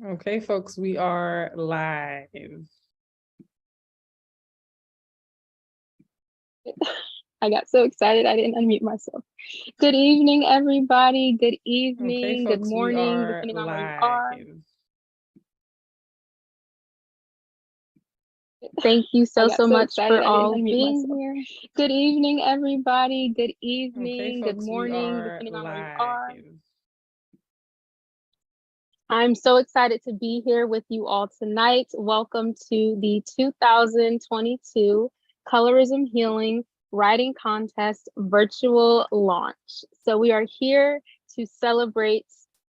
Okay, folks, we are live. I got so excited I didn't unmute myself. Good evening, everybody. Good evening, Okay, good folks, morning, depending on where you are. Thank you so much for all being here. Good evening, everybody. Good evening, good morning, depending on where you are. I'm so excited to be here with you all tonight. Welcome to the 2022 Colorism Healing Writing Contest virtual launch. So we are here to celebrate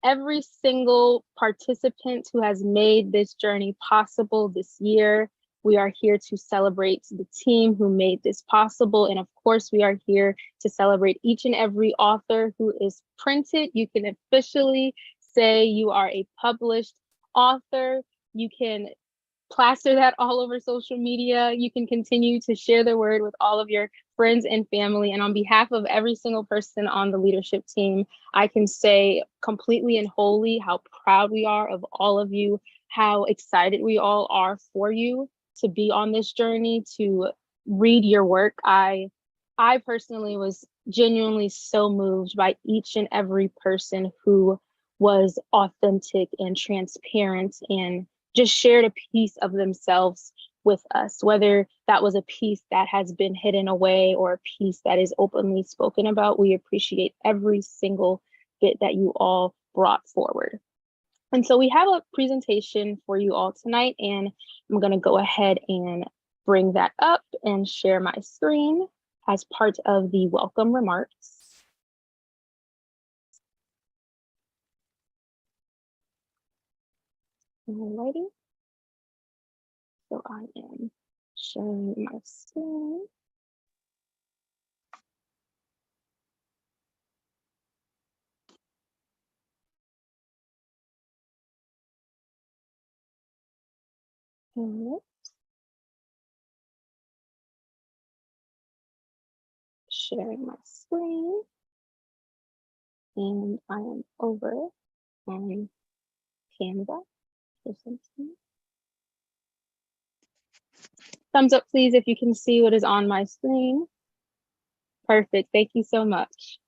every single participant who has made this journey possible this year. We are here to celebrate the team who made this possible. And of course, we are here to celebrate each and every author who is printed. You can officially say you are a published author. You can plaster that all over social media. You can continue to share the word with all of your friends and family. And on behalf of every single person on the leadership team, I can say completely and wholly how proud we are of all of you, how excited we all are for you to be on this journey, to read your work. I personally was genuinely so moved by each and every person who was authentic and transparent and just shared a piece of themselves with us, whether that was a piece that has been hidden away or a piece that is openly spoken about. We appreciate every single bit that you all brought forward. And so we have a presentation for you all tonight, and I'm going to go ahead and bring that up and share my screen as part of the welcome remarks. Alrighty. So I am sharing my screen. Sharing my screen. And I am over on Canva. Thumbs up, please, if you can see what is on my screen. Perfect. Thank you so much.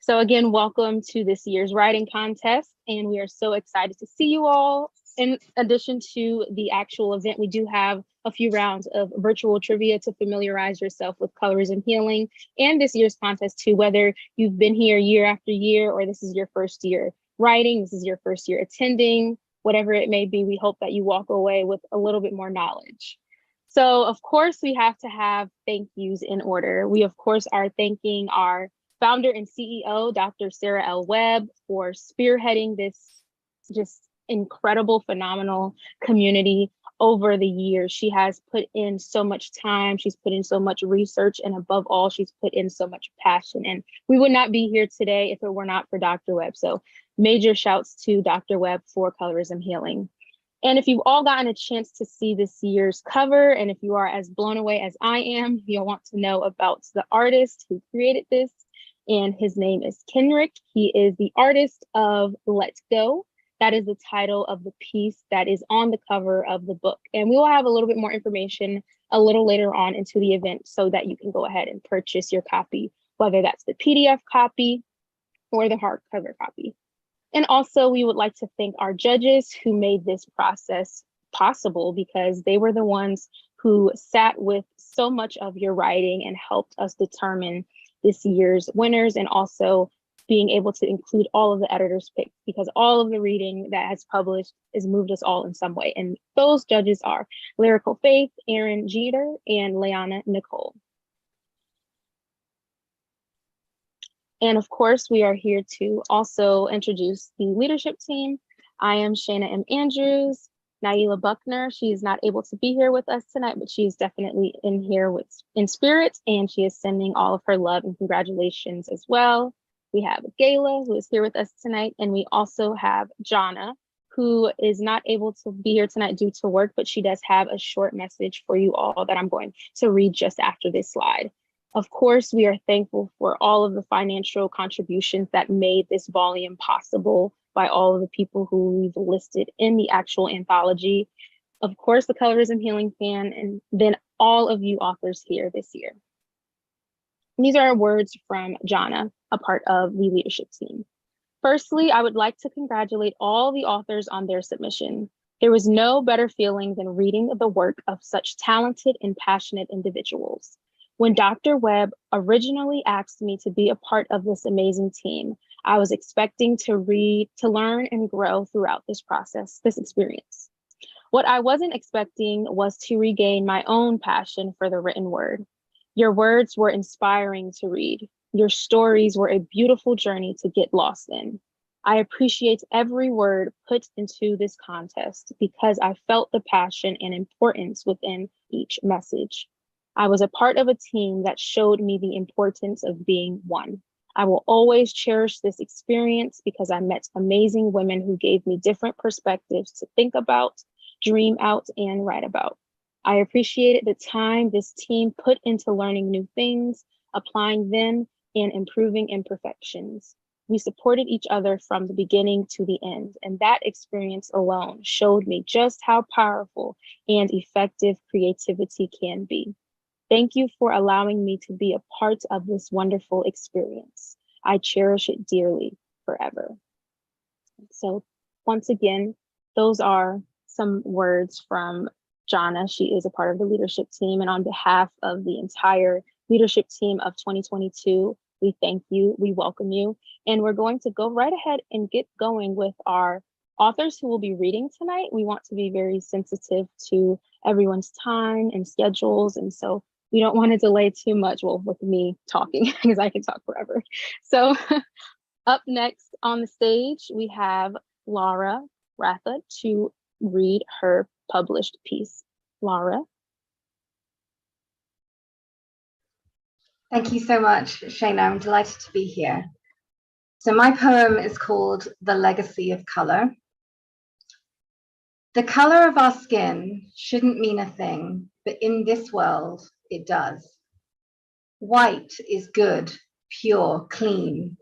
So again, welcome to this year's writing contest, and we are so excited to see you all. In addition to the actual event, we do have a few rounds of virtual trivia to familiarize yourself with Colorism Healing and this year's contest too, whether you've been here year after year or this is your first year writing, this is your first year attending, whatever it may be, we hope that you walk away with a little bit more knowledge. So of course, we have to have thank yous in order. We of course are thanking our founder and CEO, Dr. Sarah L. Webb, for spearheading this just incredible, phenomenal community over the years. She has put in so much time, she's put in so much research, and above all, she's put in so much passion. And we would not be here today if it were not for Dr. Webb. So major shouts to Dr. Webb for Colorism Healing. And if you've all gotten a chance to see this year's cover, and if you are as blown away as I am, you'll want to know about the artist who created this. And his name is Kenrick. He is the artist of Let Go. That is the title of the piece that is on the cover of the book. And we will have a little bit more information a little later on into the event so that you can go ahead and purchase your copy, whether that's the PDF copy or the hardcover copy. And also, we would like to thank our judges who made this process possible, because they were the ones who sat with so much of your writing and helped us determine this year's winners, and also being able to include all of the editors' picks, because all of the reading that has published has moved us all in some way. And those judges are Lyrical Faith, Aaron Jeter, and Leanna Nicole. And of course, we are here to also introduce the leadership team. I am Shayna M. Andrews. Naila Buckner, she is not able to be here with us tonight, but she is definitely in here in spirit, and she is sending all of her love and congratulations as well. We have Gayla, who is here with us tonight, and we also have Jonna, who is not able to be here tonight due to work, but she does have a short message for you all that I'm going to read just after this slide. Of course, we are thankful for all of the financial contributions that made this volume possible. by all of the people who we've listed in the actual anthology. Of course, the Colorism Healing fan, and then all of you authors here this year. These are words from Jana, a part of the leadership team. Firstly, I would like to congratulate all the authors on their submission. There was no better feeling than reading the work of such talented and passionate individuals. When Dr. Webb originally asked me to be a part of this amazing team, I was expecting to read, to learn, and grow throughout this process, this experience. What I wasn't expecting was to regain my own passion for the written word. Your words were inspiring to read. Your stories were a beautiful journey to get lost in. I appreciate every word put into this contest because I felt the passion and importance within each message. I was a part of a team that showed me the importance of being one. I will always cherish this experience because I met amazing women who gave me different perspectives to think about, dream out, and write about. I appreciated the time this team put into learning new things, applying them, and improving imperfections. We supported each other from the beginning to the end, and that experience alone showed me just how powerful and effective creativity can be. Thank you for allowing me to be a part of this wonderful experience. I cherish it dearly forever. So once again, those are some words from Jana. She is a part of the leadership team, and on behalf of the entire leadership team of 2022, we thank you, we welcome you, and we're going to go right ahead and get going with our authors who will be reading tonight. We want to be very sensitive to everyone's time and schedules, and so we don't want to delay too much, well, with me talking, because I can talk forever. So up next on the stage, we have Laura Ratha to read her published piece. Laura. Thank you so much, Shayna. I'm delighted to be here. So my poem is called The Legacy of Color. The color of our skin shouldn't mean a thing, but in this world, it does. White is good, pure, clean,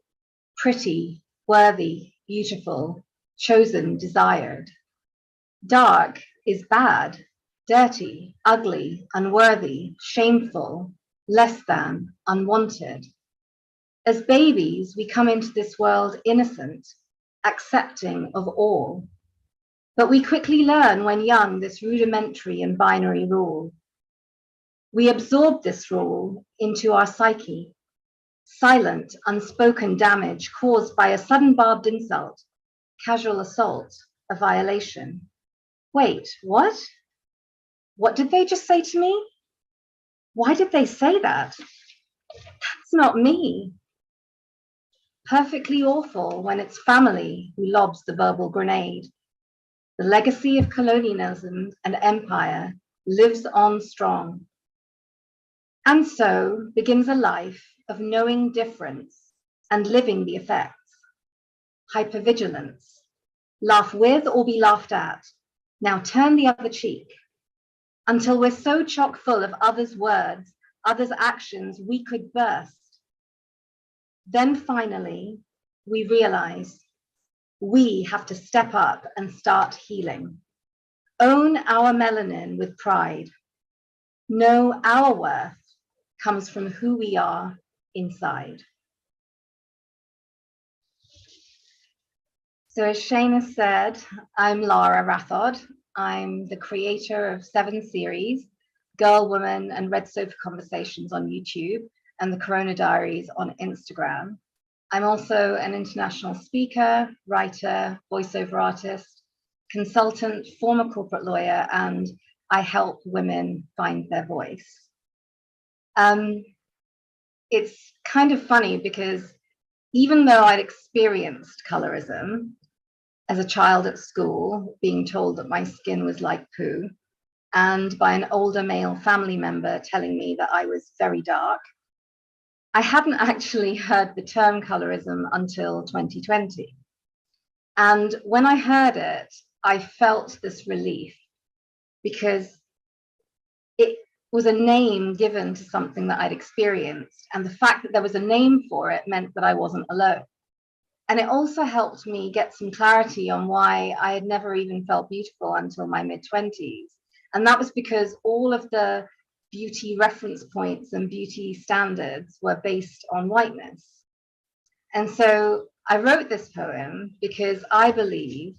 pretty, worthy, beautiful, chosen, desired. Dark is bad, dirty, ugly, unworthy, shameful, less than, unwanted. As babies, we come into this world innocent, accepting of all. But we quickly learn when young this rudimentary and binary rule. We absorb this rule into our psyche. Silent, unspoken damage caused by a sudden barbed insult, casual assault, a violation. Wait, what? What did they just say to me? Why did they say that? That's not me. Perfectly awful when it's family who lobs the verbal grenade. The legacy of colonialism and empire lives on strong. And so begins a life of knowing difference and living the effects. Hypervigilance. Laugh with or be laughed at. Now turn the other cheek. Until we're so chock full of others' words, others' actions, we could burst. Then finally, we realize we have to step up and start healing. Own our melanin with pride. Know our worth comes from who we are inside. So as Shayna said, I'm Laura Rathod. I'm the creator of 7 series, Girl, Woman, and Red Sofa Conversations on YouTube, and the Corona Diaries on Instagram. I'm also an international speaker, writer, voiceover artist, consultant, former corporate lawyer, and I help women find their voice. It's kind of funny because even though I'd experienced colorism as a child at school, being told that my skin was like poo, and by an older male family member telling me that I was very dark, I hadn't actually heard the term colorism until 2020. And when I heard it, I felt this relief because it was a name given to something that I'd experienced. And the fact that there was a name for it meant that I wasn't alone. And it also helped me get some clarity on why I had never even felt beautiful until my mid-20s. And that was because all of the beauty reference points and beauty standards were based on whiteness. And so I wrote this poem because I believe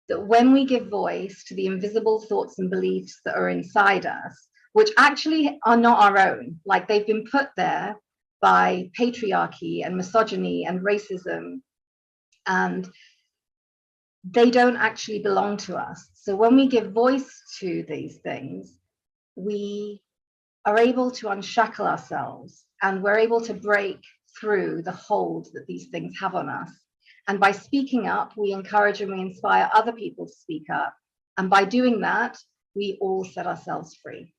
that when we give voice to the invisible thoughts and beliefs that are inside us, which actually are not our own, like they've been put there by patriarchy and misogyny and racism, and they don't actually belong to us. So when we give voice to these things, we are able to unshackle ourselves, and we're able to break through the hold that these things have on us. And by speaking up, we encourage and we inspire other people to speak up. And by doing that, we all set ourselves free.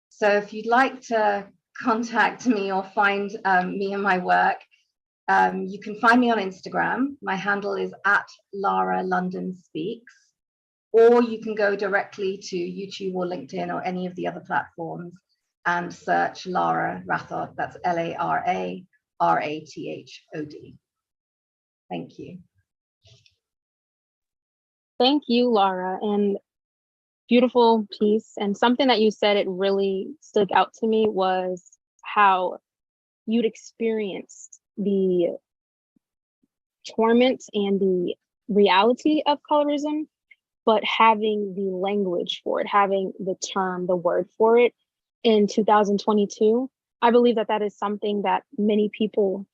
So if you'd like to contact me or find me and my work, you can find me on Instagram. My handle is @LaraLondonSpeaks, or you can go directly to YouTube or LinkedIn or any of the other platforms and search Lara Rathod. That's LARARATHOD. Thank you. Thank you, Laura. And beautiful piece. And something that you said, it really stuck out to me, was how you'd experienced the torment and the reality of colorism, but having the language for it, having the term, the word for it in 2022. I believe that that is something that many people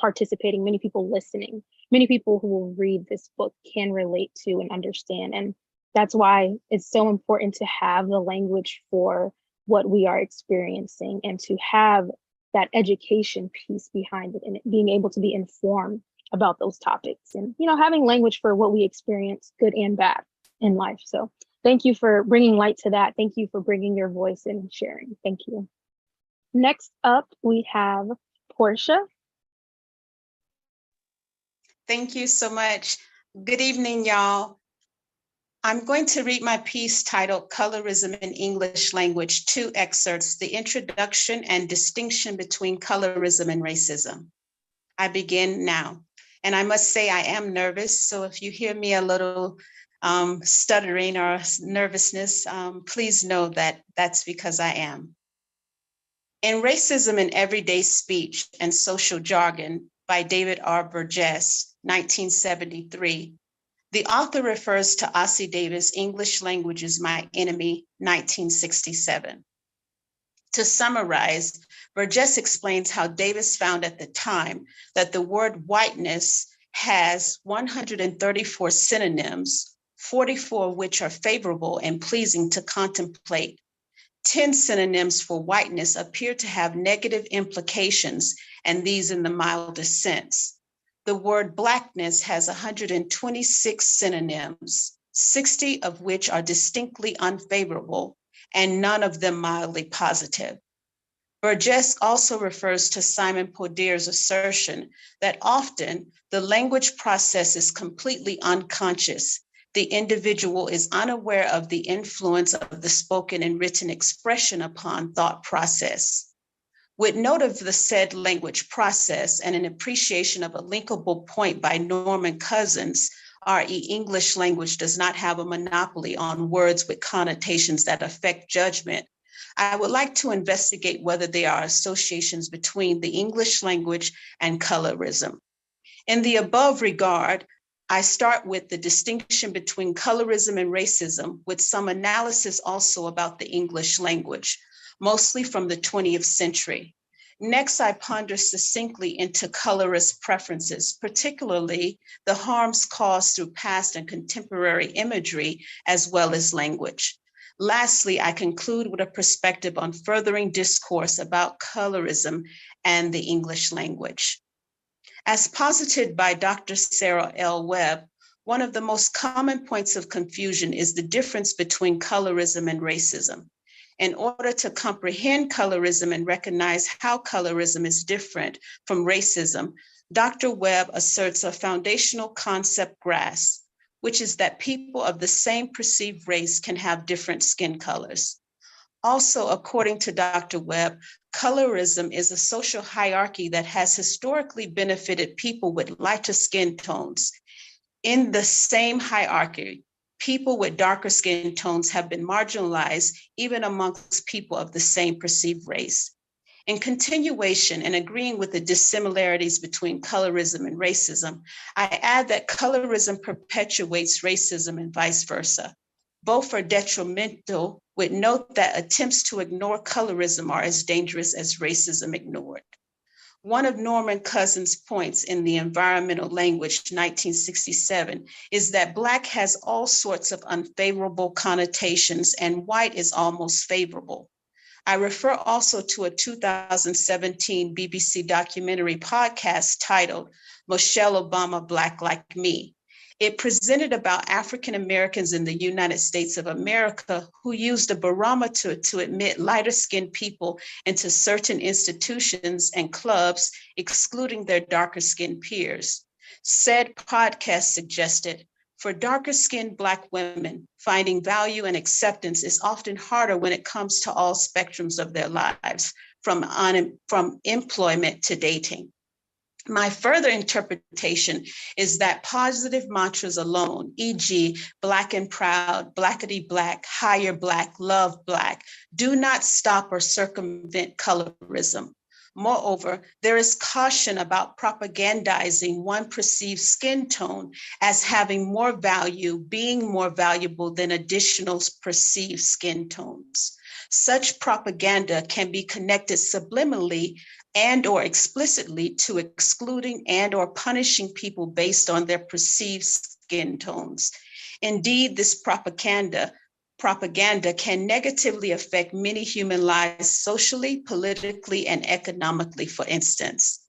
participating, many people listening, many people who will read this book can relate to and understand. And that's why it's so important to have the language for what we are experiencing, and to have that education piece behind it, and being able to be informed about those topics, and, you know, having language for what we experience, good and bad, in life. So thank you for bringing light to that. Thank you for bringing your voice and sharing. Thank you. Next up, we have Portia. Thank you so much. Good evening, y'all. I'm going to read my piece titled Colorism in English Language, 2 excerpts, the introduction and distinction between colorism and racism. I begin now. And I must say I am nervous, so if you hear me a little stuttering or nervousness, please know that that's because I am. In Racism in Everyday Speech and Social Jargon by David R. Burgess, 1973, the author refers to Ossie Davis' English Language is My Enemy, 1967. To summarize, Burgess explains how Davis found at the time that the word whiteness has 134 synonyms, 44 of which are favorable and pleasing to contemplate. 10 synonyms for whiteness appear to have negative implications, and these in the mildest sense. The word blackness has 126 synonyms, 60 of which are distinctly unfavorable, and none of them mildly positive. Burgess also refers to Simon Podier's assertion that often the language process is completely unconscious. The individual is unaware of the influence of the spoken and written expression upon thought process. With note of the said language process and an appreciation of a linkable point by Norman Cousins, R.E. English language does not have a monopoly on words with connotations that affect judgment. I would like to investigate whether there are associations between the English language and colorism. In the above regard, I start with the distinction between colorism and racism, with some analysis also about the English language, mostly from the 20th century. Next, I ponder succinctly into colorist preferences, particularly the harms caused through past and contemporary imagery, as well as language. Lastly, I conclude with a perspective on furthering discourse about colorism and the English language. As posited by Dr. Sarah L. Webb, one of the most common points of confusion is the difference between colorism and racism. In order to comprehend colorism and recognize how colorism is different from racism, Dr. Webb asserts a foundational concept grasp, which is that people of the same perceived race can have different skin colors. Also, according to Dr. Webb, Colorism is a social hierarchy that has historically benefited people with lighter skin tones. In the same hierarchy, people with darker skin tones have been marginalized even amongst people of the same perceived race. In continuation and agreeing with the dissimilarities between colorism and racism, I add that colorism perpetuates racism and vice versa. Both are detrimental, with note that attempts to ignore colorism are as dangerous as racism ignored. One of Norman Cousins' points in the Environmental Language, 1967, is that Black has all sorts of unfavorable connotations and white is almost favorable. I refer also to a 2017 BBC documentary podcast titled Michelle Obama, Black Like Me. It presented about African Americans in the United States of America who used a barometer to admit lighter skinned people into certain institutions and clubs, excluding their darker skinned peers. Said podcast suggested, for darker skinned Black women, finding value and acceptance is often harder when it comes to all spectrums of their lives, from employment to dating. My further interpretation is that positive mantras alone, e.g., Black and proud, Blackity Black, higher Black, love Black, do not stop or circumvent colorism. Moreover, there is caution about propagandizing one perceived skin tone as having more value, being more valuable than additional perceived skin tones. Such propaganda can be connected subliminally and or explicitly to excluding and or punishing people based on their perceived skin tones. Indeed, this propaganda can negatively affect many human lives socially, politically, and economically, for instance.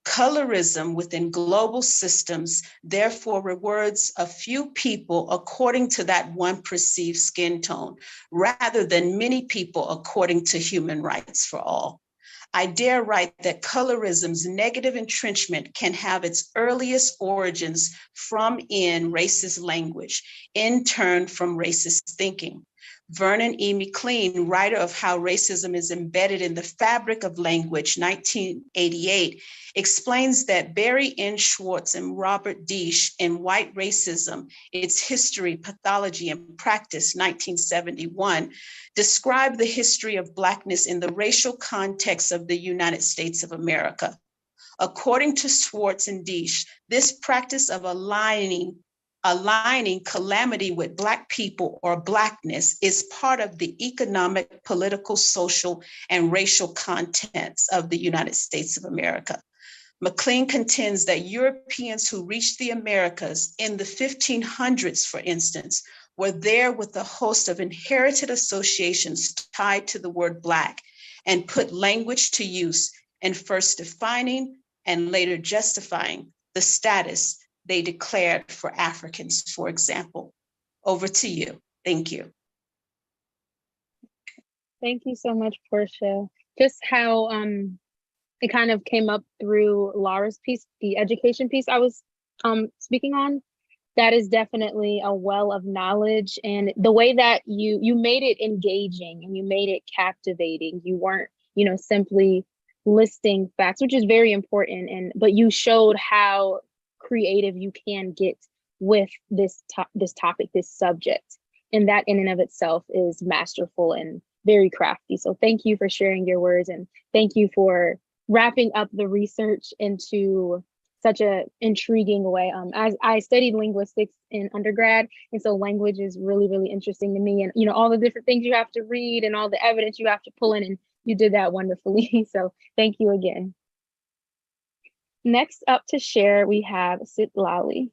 Colorism within global systems therefore rewards a few people according to that one perceived skin tone, rather than many people according to human rights for all. I dare write that colorism's negative entrenchment can have its earliest origins from in racist language, in turn from racist thinking. Vernon E. McLean, writer of How Racism is Embedded in the Fabric of Language, 1988, explains that Barry N. Schwartz and Robert Deesh in White Racism, Its History, Pathology, and Practice, 1971, describe the history of Blackness in the racial context of the United States of America. According to Schwartz and Deesh, this practice of aligning calamity with Black people or Blackness is part of the economic, political, social, and racial contents of the United States of America. McLean contends that Europeans who reached the Americas in the 1500s, for instance, were there with a host of inherited associations tied to the word Black and put language to use in first defining and later justifying the status they declared for Africans, for example. Over to you. Thank you. Thank you so much, Portia. Just how it kind of came up through Laura's piece, the education piece I was speaking on. That is definitely a well of knowledge, and the way that you made it engaging and you made it captivating. You weren't, simply listing facts, which is very important, but you showed how creative you can get with this topic, this subject, and that in and of itself is masterful and very crafty. So thank you for sharing your words, and thank you for wrapping up the research into such an intriguing way. As I studied linguistics in undergrad, and so language is really, really interesting to me, and all the different things you have to read and all the evidence you have to pull in, and you did that wonderfully. So thank you again. Next up to share, we have Sitlali.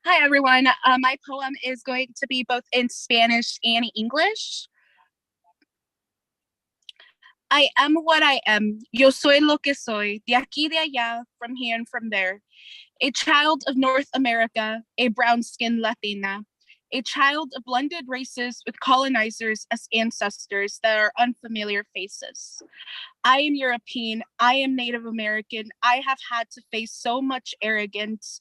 Hi, everyone. My poem is going to be both in Spanish and English. I am what I am. Yo soy lo que soy. De aquí, de allá, from here and from there. A child of North America, a brown-skinned Latina. A child of blended races with colonizers as ancestors that are unfamiliar faces. I am European. I am Native American. I have had to face so much arrogance.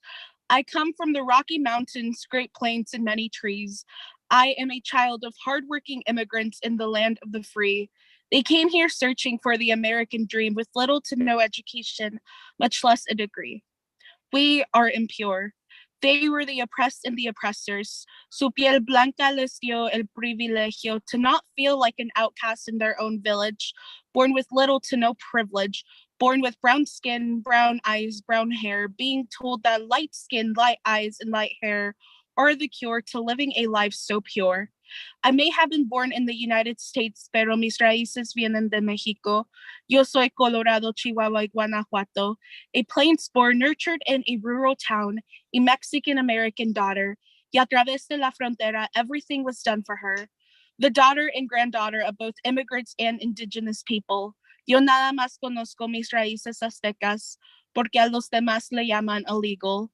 I come from the Rocky Mountains, Great Plains, and many trees. I am a child of hardworking immigrants in the land of the free. They came here searching for the American dream with little to no education, much less a degree. We are impure. They were the oppressed and the oppressors. Su piel blanca les dio el privilegio to not feel like an outcast in their own village, born with little to no privilege, born with brown skin, brown eyes, brown hair, being told that light skin, light eyes, and light hair are the cure to living a life so pure. I may have been born in the United States, pero mis raíces vienen de Mexico. Yo soy Colorado, Chihuahua, y Guanajuato, a plains born, nurtured in a rural town, a Mexican-American daughter. Y a través de la frontera, everything was done for her. The daughter and granddaughter of both immigrants and indigenous people. Yo nada más conozco mis raíces aztecas, porque a los demás le llaman illegal.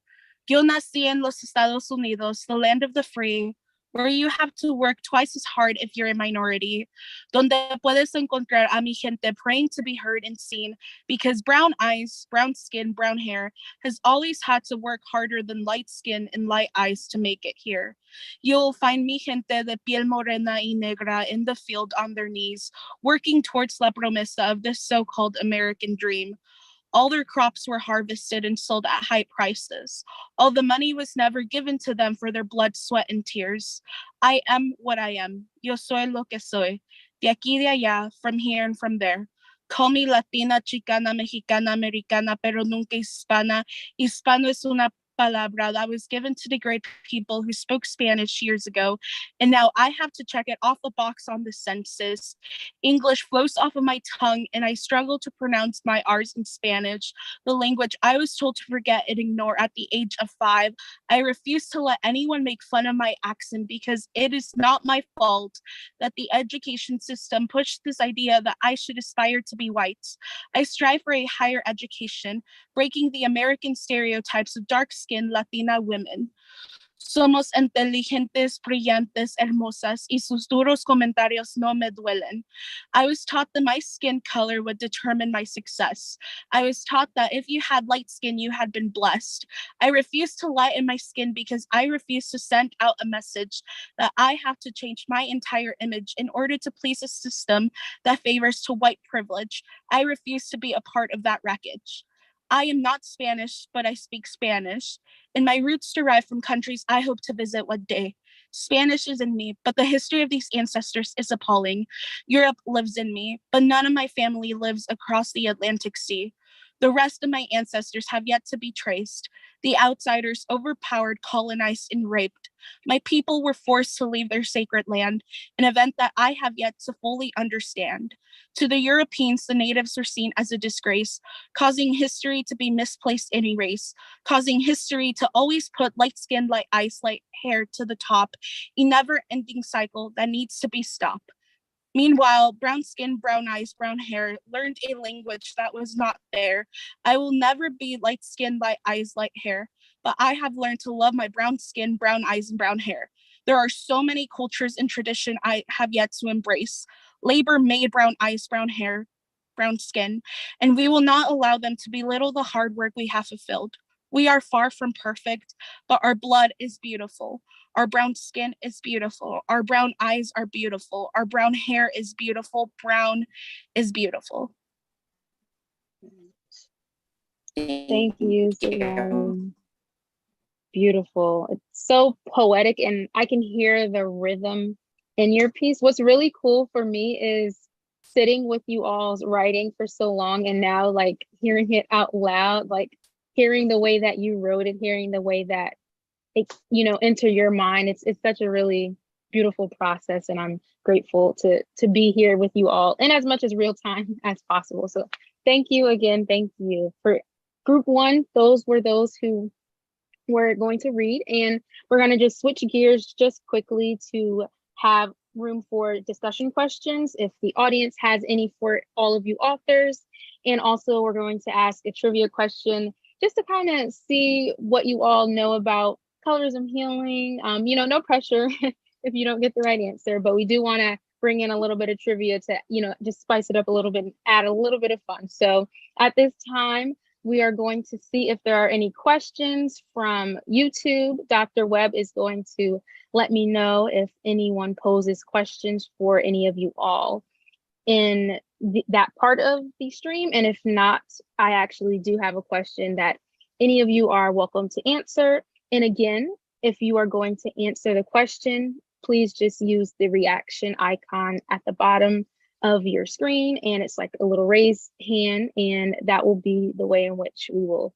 Yo nací en los Estados Unidos, the land of the free, where you have to work twice as hard if you're a minority, donde puedes encontrar a mi gente praying to be heard and seen, because brown eyes, brown skin, brown hair has always had to work harder than light skin and light eyes to make it here. You'll find mi gente de piel morena y negra in the field on their knees, working towards la promesa of this so-called American dream. All their crops were harvested and sold at high prices. All the money was never given to them for their blood, sweat, and tears. I am what I am. Yo soy lo que soy. De aquí de allá, from here and from there. Call me Latina, Chicana, Mexicana, Americana, pero nunca hispana. Hispano es una palabra that was given to the great people who spoke Spanish years ago, and now I have to check it off the box on the census. English flows off of my tongue, and I struggle to pronounce my R's in Spanish, the language I was told to forget and ignore at the age of 5. I refuse to let anyone make fun of my accent because it is not my fault that the education system pushed this idea that I should aspire to be white. I strive for a higher education, breaking the American stereotypes of dark-skinned Latina women. Somos inteligentes, brillantes, hermosas, y sus duros comentarios no me duelen. I was taught that my skin color would determine my success. I was taught that if you had light skin, you had been blessed. I refuse to lighten my skin because I refuse to send out a message that I have to change my entire image in order to please a system that favors to white privilege. I refuse to be a part of that wreckage. I am not Spanish, but I speak Spanish, and my roots derive from countries I hope to visit one day. Spanish is in me, but the history of these ancestors is appalling. Europe lives in me, but none of my family lives across the Atlantic Sea. The rest of my ancestors have yet to be traced. The outsiders overpowered, colonized, and raped. My people were forced to leave their sacred land, an event that I have yet to fully understand. To the Europeans, the natives were seen as a disgrace, causing history to be misplaced and erased, causing history to always put light-skinned, light eyes, light hair to the top, a never-ending cycle that needs to be stopped. Meanwhile, brown skin, brown eyes, brown hair learned a language that was not there. I will never be light skin, light eyes, light hair, but I have learned to love my brown skin, brown eyes, and brown hair. There are so many cultures and tradition I have yet to embrace. Labor made brown eyes, brown hair, brown skin, and we will not allow them to belittle the hard work we have fulfilled. We are far from perfect, but our blood is beautiful. Our brown skin is beautiful. Our brown eyes are beautiful. Our brown hair is beautiful. Brown is beautiful. Thank you, Simone. Beautiful. It's so poetic, and I can hear the rhythm in your piece. What's really cool for me is sitting with you all's writing for so long, and now like hearing it out loud, like hearing the way that you wrote it, hearing the way that it, enter your mind. It's such a really beautiful process, and I'm grateful to be here with you all in as much as real time as possible. So thank you again. Thank you. For group one, those were those who were going to read, and we're going to just switch gears just quickly to have room for discussion questions if the audience has any for all of you authors. And also we're going to ask a trivia question just to kind of see what you all know about colorism healing. No pressure if you don't get the right answer, but we do want to bring in a little bit of trivia to, just spice it up a little bit and add a little bit of fun. So at this time, we are going to see if there are any questions from YouTube. Dr. Webb is going to let me know if anyone poses questions for any of you all in that part of the stream. And if not, I actually do have a question that any of you are welcome to answer. And again, if you are going to answer the question, please just use the reaction icon at the bottom of your screen, and it's like a little raised hand, and that will be the way in which we will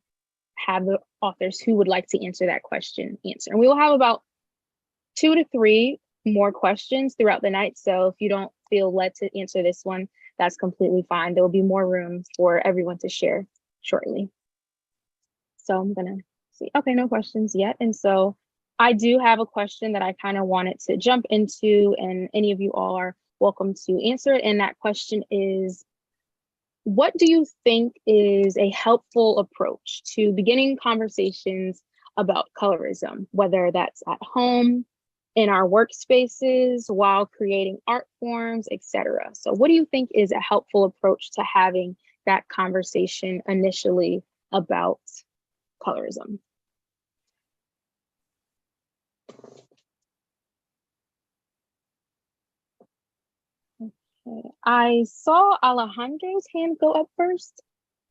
have the authors who would like to answer that question answer. And we will have about 2 to 3 more questions throughout the night. So if you don't feel led to answer this one, that's completely fine. There will be more room for everyone to share shortly. So I'm gonna see, okay, no questions yet. And so I do have a question that I kind of wanted to jump into, and any of you all are welcome to answer it. And that question is, what do you think is a helpful approach to beginning conversations about colorism, whether that's at home, in our workspaces, while creating art forms, etc.? So what do you think is a helpful approach to having that conversation initially about colorism? Okay. I saw Alejandro's hand go up first,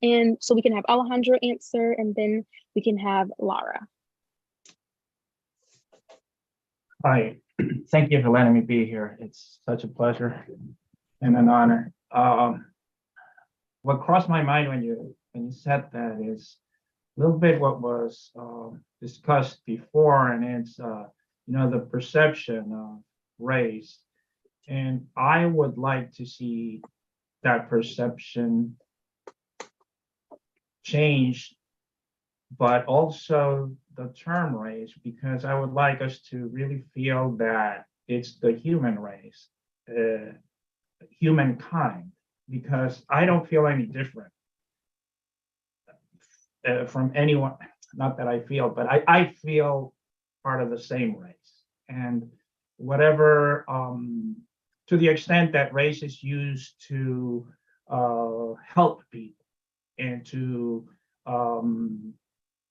and so we can have Alejandro answer, and then we can have Lara. Hi, thank you for letting me be here. It's such a pleasure and an honor. What crossed my mind when you said that is a little bit what was discussed before, and it's the perception of race. And I would like to see that perception change, but also the term race, because I would like us to really feel that it's the human race, humankind, because I don't feel any different from anyone. Not that I feel, but I feel part of the same race. And whatever, to the extent that race is used to help people and to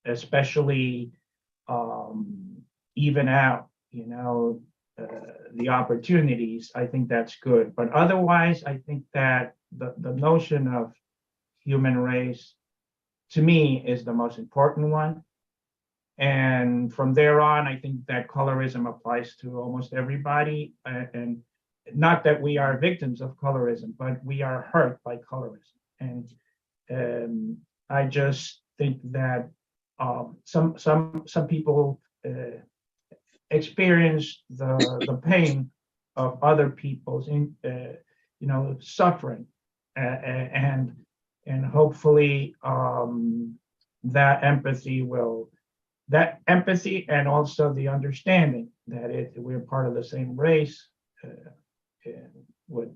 especially even out, the opportunities, I think that's good. But otherwise, I think that the notion of human race, to me, is the most important one. And from there on, I think that colorism applies to almost everybody. And not that we are victims of colorism, but we are hurt by colorism. And I just think that some people experience the pain of other people's suffering, and hopefully that empathy and also the understanding that we're part of the same race would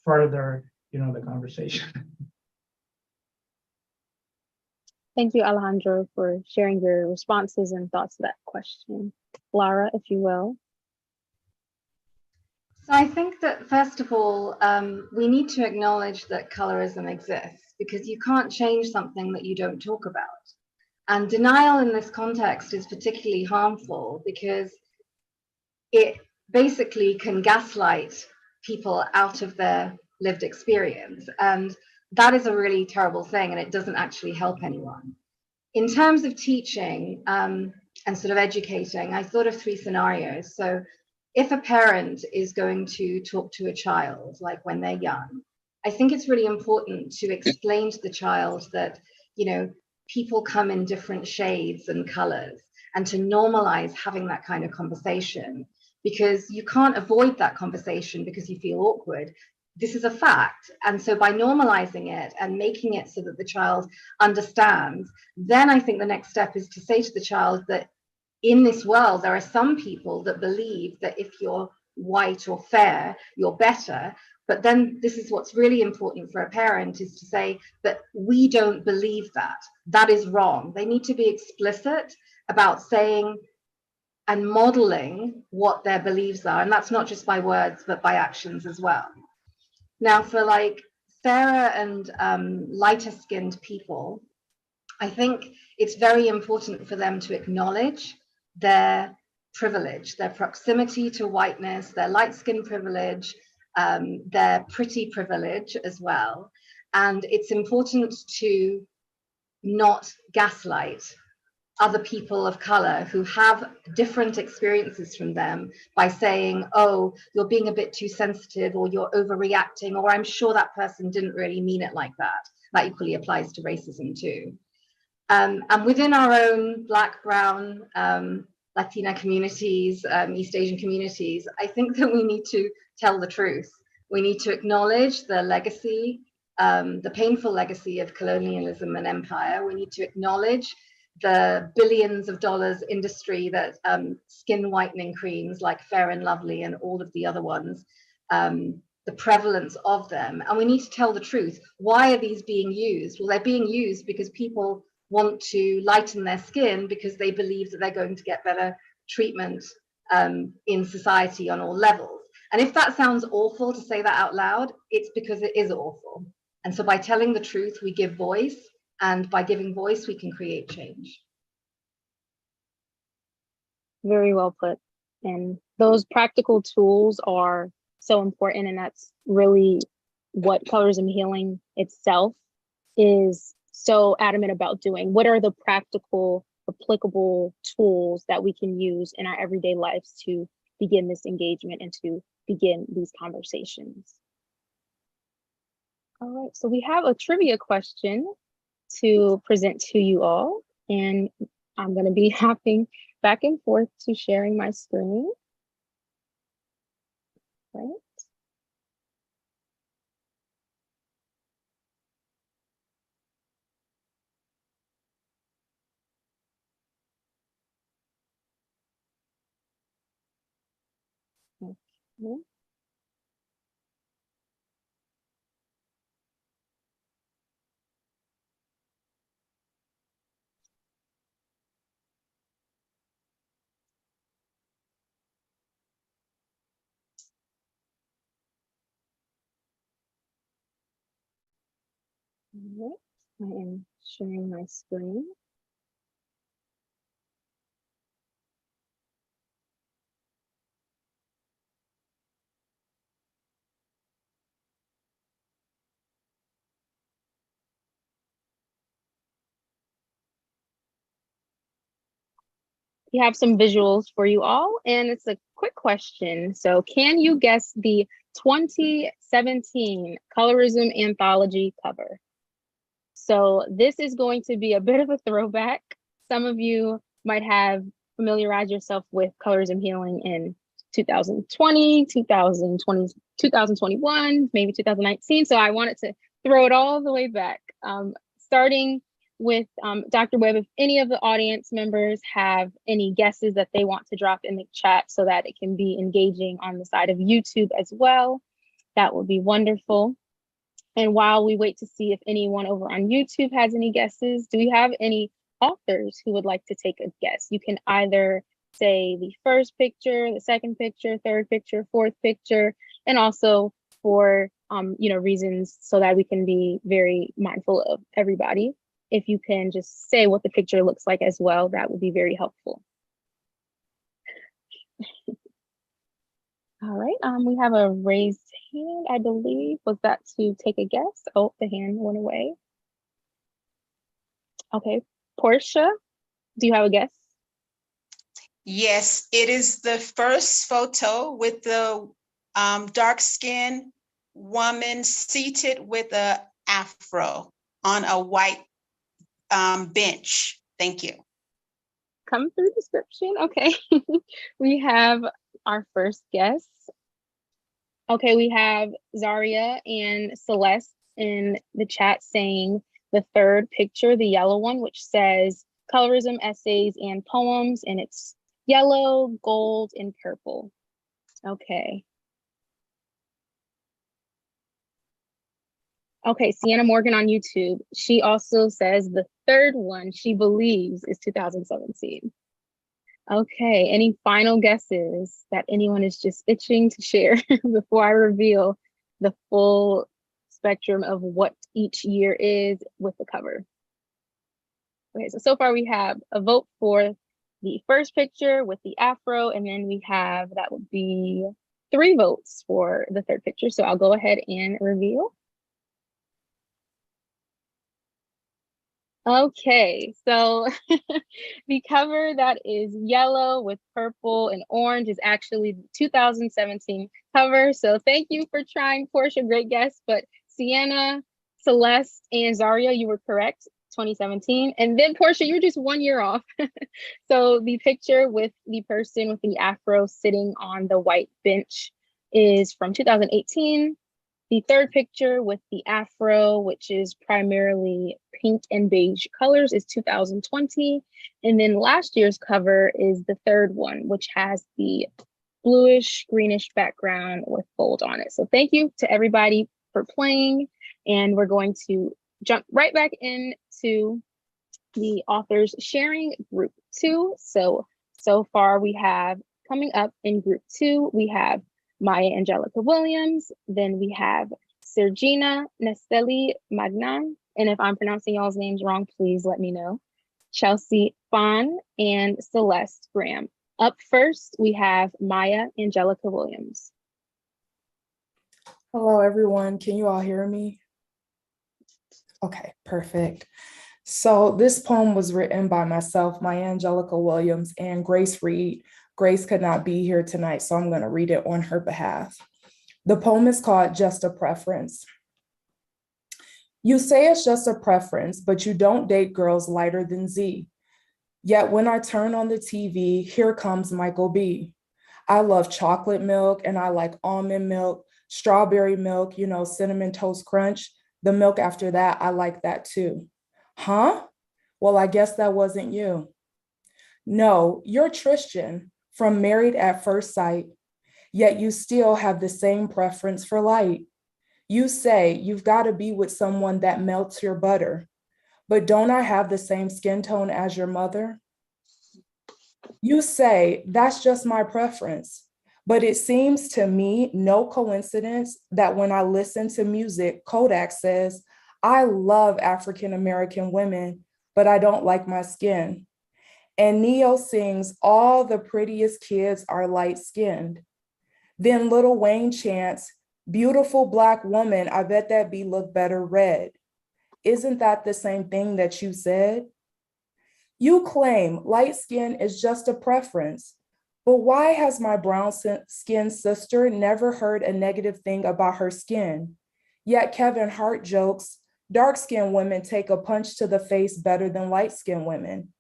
further the conversation. Thank you, Alejandro, for sharing your responses and thoughts to that question. Lara, if you will. So I think that, first of all, we need to acknowledge that colorism exists, because you can't change something that you don't talk about. And denial in this context is particularly harmful because it basically can gaslight people out of their lived experience. And that is a really terrible thing, and it doesn't actually help anyone. In terms of teaching and sort of educating, I thought of 3 scenarios. So if a parent is going to talk to a child, like when they're young, I think it's really important to explain to the child that, people come in different shades and colors, and to normalize having that kind of conversation, because you can't avoid that conversation because you feel awkward. This is a fact. And so by normalizing it and making it so that the child understands, then I think the next step is to say to the child that in this world, there are some people that believe that if you're white or fair, you're better. But then this is what's really important for a parent, is to say that we don't believe that. That is wrong. They need to be explicit about saying and modeling what their beliefs are. And that's not just by words, but by actions as well. Now, for like fairer and lighter skinned people, I think it's very important for them to acknowledge their privilege, their proximity to whiteness, their light skin privilege, their pretty privilege as well. And it's important to not gaslight other people of color who have different experiences from them by saying, oh, you're being a bit too sensitive, or you're overreacting, or I'm sure that person didn't really mean it like that. That equally applies to racism too. And within our own Black, Brown, Latina communities, East Asian communities, I think that we need to tell the truth. We need to acknowledge the legacy, the painful legacy of colonialism and empire. We need to acknowledge the billions of dollars industry that skin whitening creams like Fair and Lovely and all of the other ones, the prevalence of them. And we need to tell the truth. Why are these being used? Well, they're being used because people want to lighten their skin because they believe that they're going to get better treatment in society on all levels. And if that sounds awful to say that out loud, it's because it is awful. And so by telling the truth, we give voice, and by giving voice, we can create change. Very well put. And those practical tools are so important, and that's really what Colorism Healing itself is so adamant about doing. What are the practical, applicable tools that we can use in our everyday lives to begin this engagement and to begin these conversations? All right, so we have a trivia question to present to you all, and I'm going to be hopping back and forth to sharing my screen. Right. Okay. All right, I am sharing my screen. We have some visuals for you all, and it's a quick question. So can you guess the 2017 Colorism Anthology cover? So this is going to be a bit of a throwback. Some of you might have familiarized yourself with Colorism Healing in 2020, 2020, 2021, maybe 2019. So I wanted to throw it all the way back, starting with Dr. Webb. If any of the audience members have any guesses that they want to drop in the chat so that it can be engaging on the side of YouTube as well, that would be wonderful. And while we wait to see if anyone over on YouTube has any guesses, do we have any authors who would like to take a guess? You can either say the first picture, the second picture, third picture, fourth picture, and also for reasons so that we can be very mindful of everybody. If you can just say what the picture looks like as well, that would be very helpful. All right, we have a raised hand, I believe. Was that to take a guess? Oh, the hand went away. Okay, Portia, do you have a guess? Yes, it is the first photo with the dark-skinned woman seated with an afro on a white bench. Thank you. Come through description. Okay, we have our first guess. Okay, we have Zaria and Celeste in the chat saying the third picture, the yellow one, which says Colorism Essays and Poems, and it's yellow, gold, and purple. Okay. Okay, Sienna Morgan on YouTube, she also says the third one she believes is 2017. Okay, any final guesses that anyone is just itching to share before I reveal the full spectrum of what each year is with the cover. Okay, so far we have a vote for the first picture with the afro, and then we have, that would be 3 votes for the third picture. So I'll go ahead and reveal. Okay, so the cover that is yellow with purple and orange is actually the 2017 cover. So thank you for trying, Portia, great guess. But Sienna, Celeste, and Zaria, you were correct, 2017. And then Portia, you were just 1 year off. So the picture with the person with the afro sitting on the white bench is from 2018. The third picture with the afro, which is primarily pink and beige colors, is 2020. And then last year's cover is the third one, which has the bluish greenish background with gold on it. So thank you to everybody for playing. And we're going to jump right back into the authors sharing group 2. So far we have, coming up in group 2, we have Maya Angelica Williams, then we have Sergina Nesteli Magnan, and if I'm pronouncing y'all's names wrong, please let me know, Chelsea Fawn, and Celeste Graham. Up first, we have Maya Angelica Williams. Hello, everyone. Can you all hear me? Okay, perfect. So this poem was written by myself, Maya Angelica Williams, and Grace Reed. Grace could not be here tonight, so I'm going to read it on her behalf. The poem is called Just a Preference. You say it's just a preference, but you don't date girls lighter than Z. Yet when I turn on the TV, here comes Michael B. I love chocolate milk and I like almond milk, strawberry milk, cinnamon toast crunch. The milk after that, I like that too. Huh? Well, I guess that wasn't you. No, you're Tristan from Married at First Sight, yet you still have the same preference for light. You say you've got to be with someone that melts your butter, but don't I have the same skin tone as your mother? You say that's just my preference, but it seems to me no coincidence that when I listen to music, Kodak says, I love African-American women, but I don't like my skin. And Neo sings, all the prettiest kids are light-skinned. Then Lil Wayne chants, beautiful Black woman, I bet that B look better red. Isn't that the same thing that you said? You claim light skin is just a preference, but why has my brown-skinned sister never heard a negative thing about her skin? Yet Kevin Hart jokes, dark-skinned women take a punch to the face better than light-skinned women.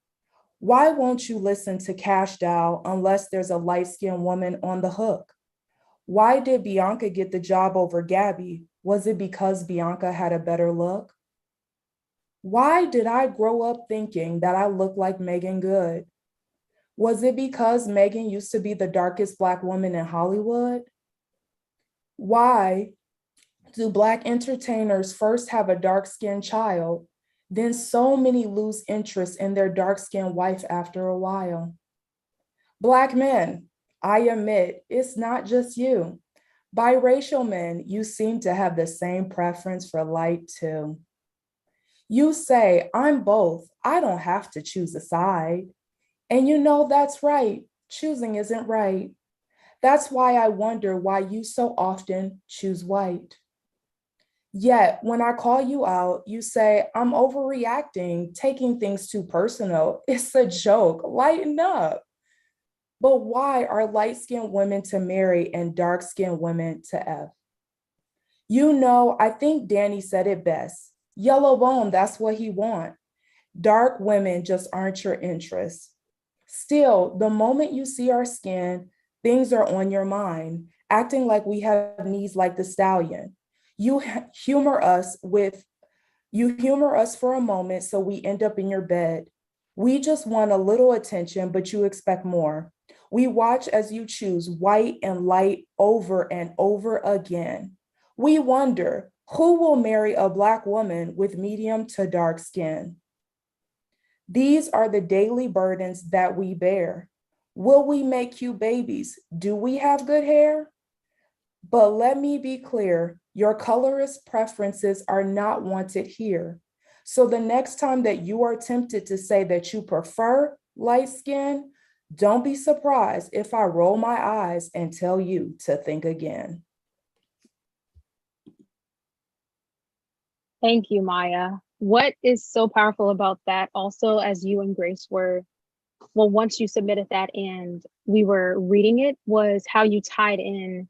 Why won't you listen to Cash Doll unless there's a light-skinned woman on the hook? Why did Bianca get the job over Gabby? Was it because Bianca had a better look? Why did I grow up thinking that I looked like Megan Good? Was it because Megan used to be the darkest Black woman in Hollywood? Why do Black entertainers first have a dark-skinned child, then so many lose interest in their dark-skinned wife after a while? Black men, I admit, it's not just you. Biracial men, you seem to have the same preference for light too. You say, I'm both. I don't have to choose a side. And you know that's right. Choosing isn't right. That's why I wonder why you so often choose white. Yet when I call you out, you say, I'm overreacting, taking things too personal. It's a joke, lighten up. But why are light-skinned women to marry and dark-skinned women to F? I think Danny said it best. Yellow bone, that's what he want. Dark women just aren't your interest. Still, the moment you see our skin, things are on your mind, acting like we have knees like the stallion. You humor us for a moment, so we end up in your bed. We just want a little attention, but you expect more. We watch as you choose white and light over and over again. We wonder, who will marry a Black woman with medium to dark skin? These are the daily burdens that we bear. Will we make cute babies? Do we have good hair? But let me be clear, your colorist preferences are not wanted here. So the next time that you are tempted to say that you prefer light skin, don't be surprised if I roll my eyes and tell you to think again. Thank you, Maya. What is so powerful about that also, as you and Grace were, well, once you submitted that and we were reading it, was how you tied in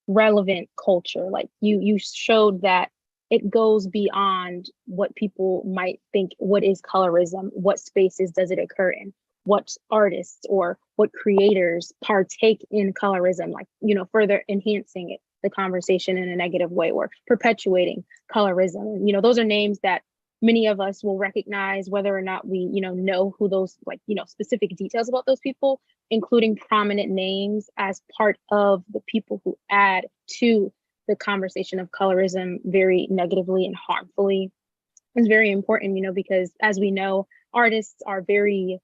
relevant culture. Like you showed that it goes beyond what people might think. What is colorism? What spaces does it occur in? What artists or what creators partake in colorism? Like, you know, further enhancing it, the conversation in a negative way, or perpetuating colorism. And, you know, those are names that many of us will recognize, whether or not we, you know who those, like, you know, specific details about those people, including prominent names as part of the people who add to the conversation of colorism very negatively and harmfully. Is very important, you know, because as we know, artists are very,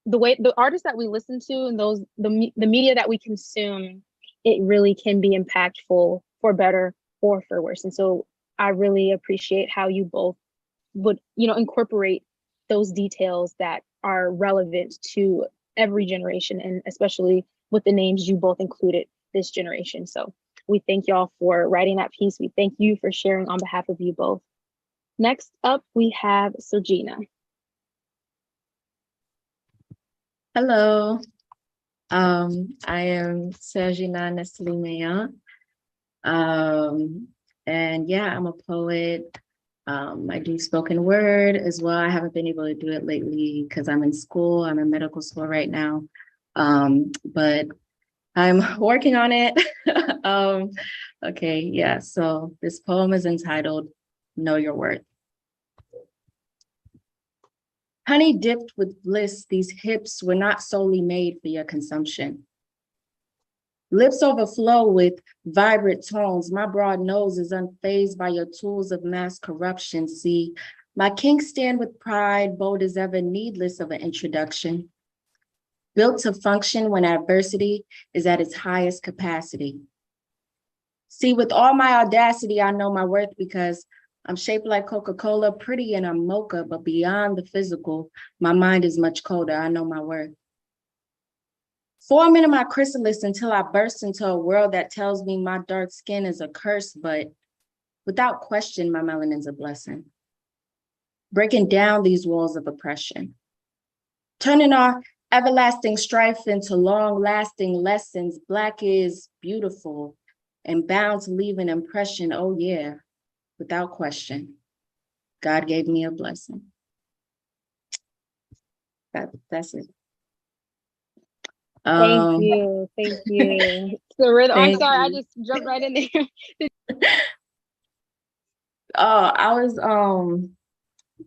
the artists that we listen to and the media that we consume, it really can be impactful for better or for worse. And so I really appreciate how you both would, you know, incorporate those details that are relevant to every generation, and especially with the names you both included this generation. So we thank y'all for writing that piece. We thank you for sharing on behalf of you both. Next up, we have Sergina. Hello, I am Sergina Nestle-Meillan. And yeah, I'm a poet. I do spoken word as well. I haven't been able to do it lately because I'm in school. I'm in medical school right now. But I'm working on it. Okay, yeah, so this poem is entitled, Know Your Worth. Honey dipped with bliss, these hips were not solely made for your consumption. Lips overflow with vibrant tones. My broad nose is unfazed by your tools of mass corruption. See, my kinks stand with pride, bold as ever, needless of an introduction. Built to function when adversity is at its highest capacity. See, with all my audacity, I know my worth because I'm shaped like Coca-Cola, pretty and I'm mocha, but beyond the physical, my mind is much colder. I know my worth. Form into my chrysalis until I burst into a world that tells me my dark skin is a curse, but without question, my melanin's a blessing. Breaking down these walls of oppression. Turning our everlasting strife into long-lasting lessons. Black is beautiful and bound to leave an impression. Oh yeah. Without question, God gave me a blessing. That's it. Thank you. So I'm sorry, I just jumped right in there.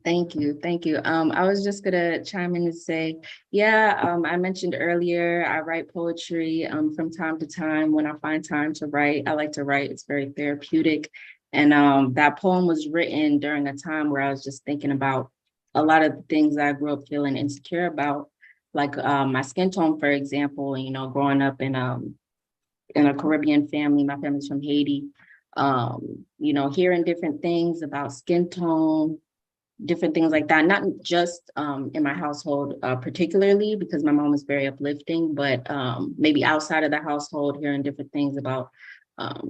Thank you. I was just gonna chime in and say, yeah, I mentioned earlier, I write poetry from time to time. When I find time to write, I like to write. It's very therapeutic. And that poem was written during a time where I was just thinking about a lot of the things I grew up feeling insecure about, like my skin tone, for example. You know, growing up in a Caribbean family, my family's from Haiti. You know, hearing different things about skin tone, different things like that, not just in my household particularly, because my mom is very uplifting, but maybe outside of the household, hearing different things about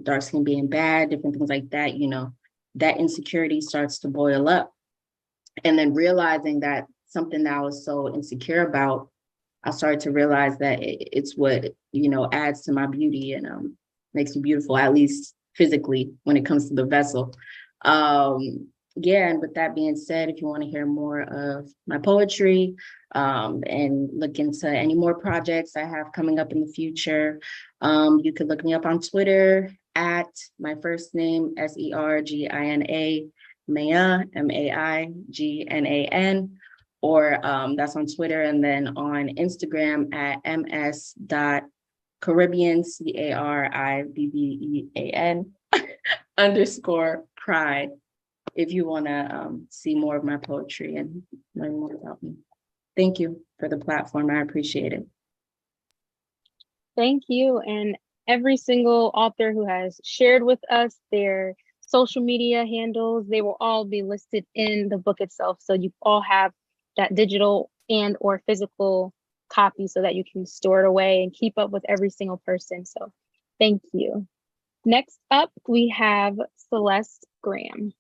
dark skin being bad, different things like that, you know, that insecurity starts to boil up. And then realizing that something that I was so insecure about, I started to realize that it's what, you know, adds to my beauty and makes me beautiful, at least physically, when it comes to the vessel. Yeah, and with that being said, if you want to hear more of my poetry and look into any more projects I have coming up in the future, you could look me up on Twitter at my first name, Sergina, Meignan, Maignan, or that's on Twitter, and then on Instagram at ms.caribbean, Caribbean _pride. If you want to see more of my poetry and learn more about me. Thank you for the platform. I appreciate it. Thank you. And every single author who has shared with us their social media handles, they will all be listed in the book itself. So you all have that digital and or physical copy so that you can store it away and keep up with every single person. So thank you. Next up, we have Celeste Graham.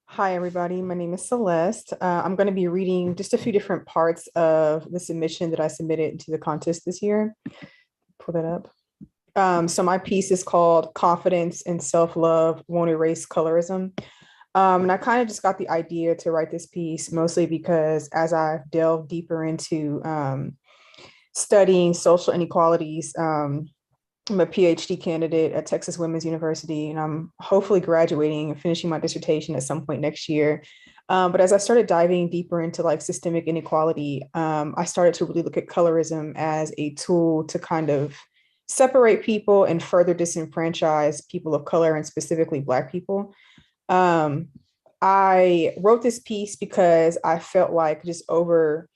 Hi, everybody. My name is Celeste. I'm going to be reading just a few different parts of the submission that I submitted to the contest this year. Pull that up. So my piece is called Confidence and Self-Love Won't Erase Colorism. And I kind of just got the idea to write this piece mostly because as I've delved deeper into studying social inequalities, I'm a PhD candidate at Texas Women's University, and I'm hopefully graduating and finishing my dissertation at some point next year. But as I started diving deeper into like systemic inequality, I started to really look at colorism as a tool to kind of separate people and further disenfranchise people of color, and specifically Black people. I wrote this piece because I felt like, just over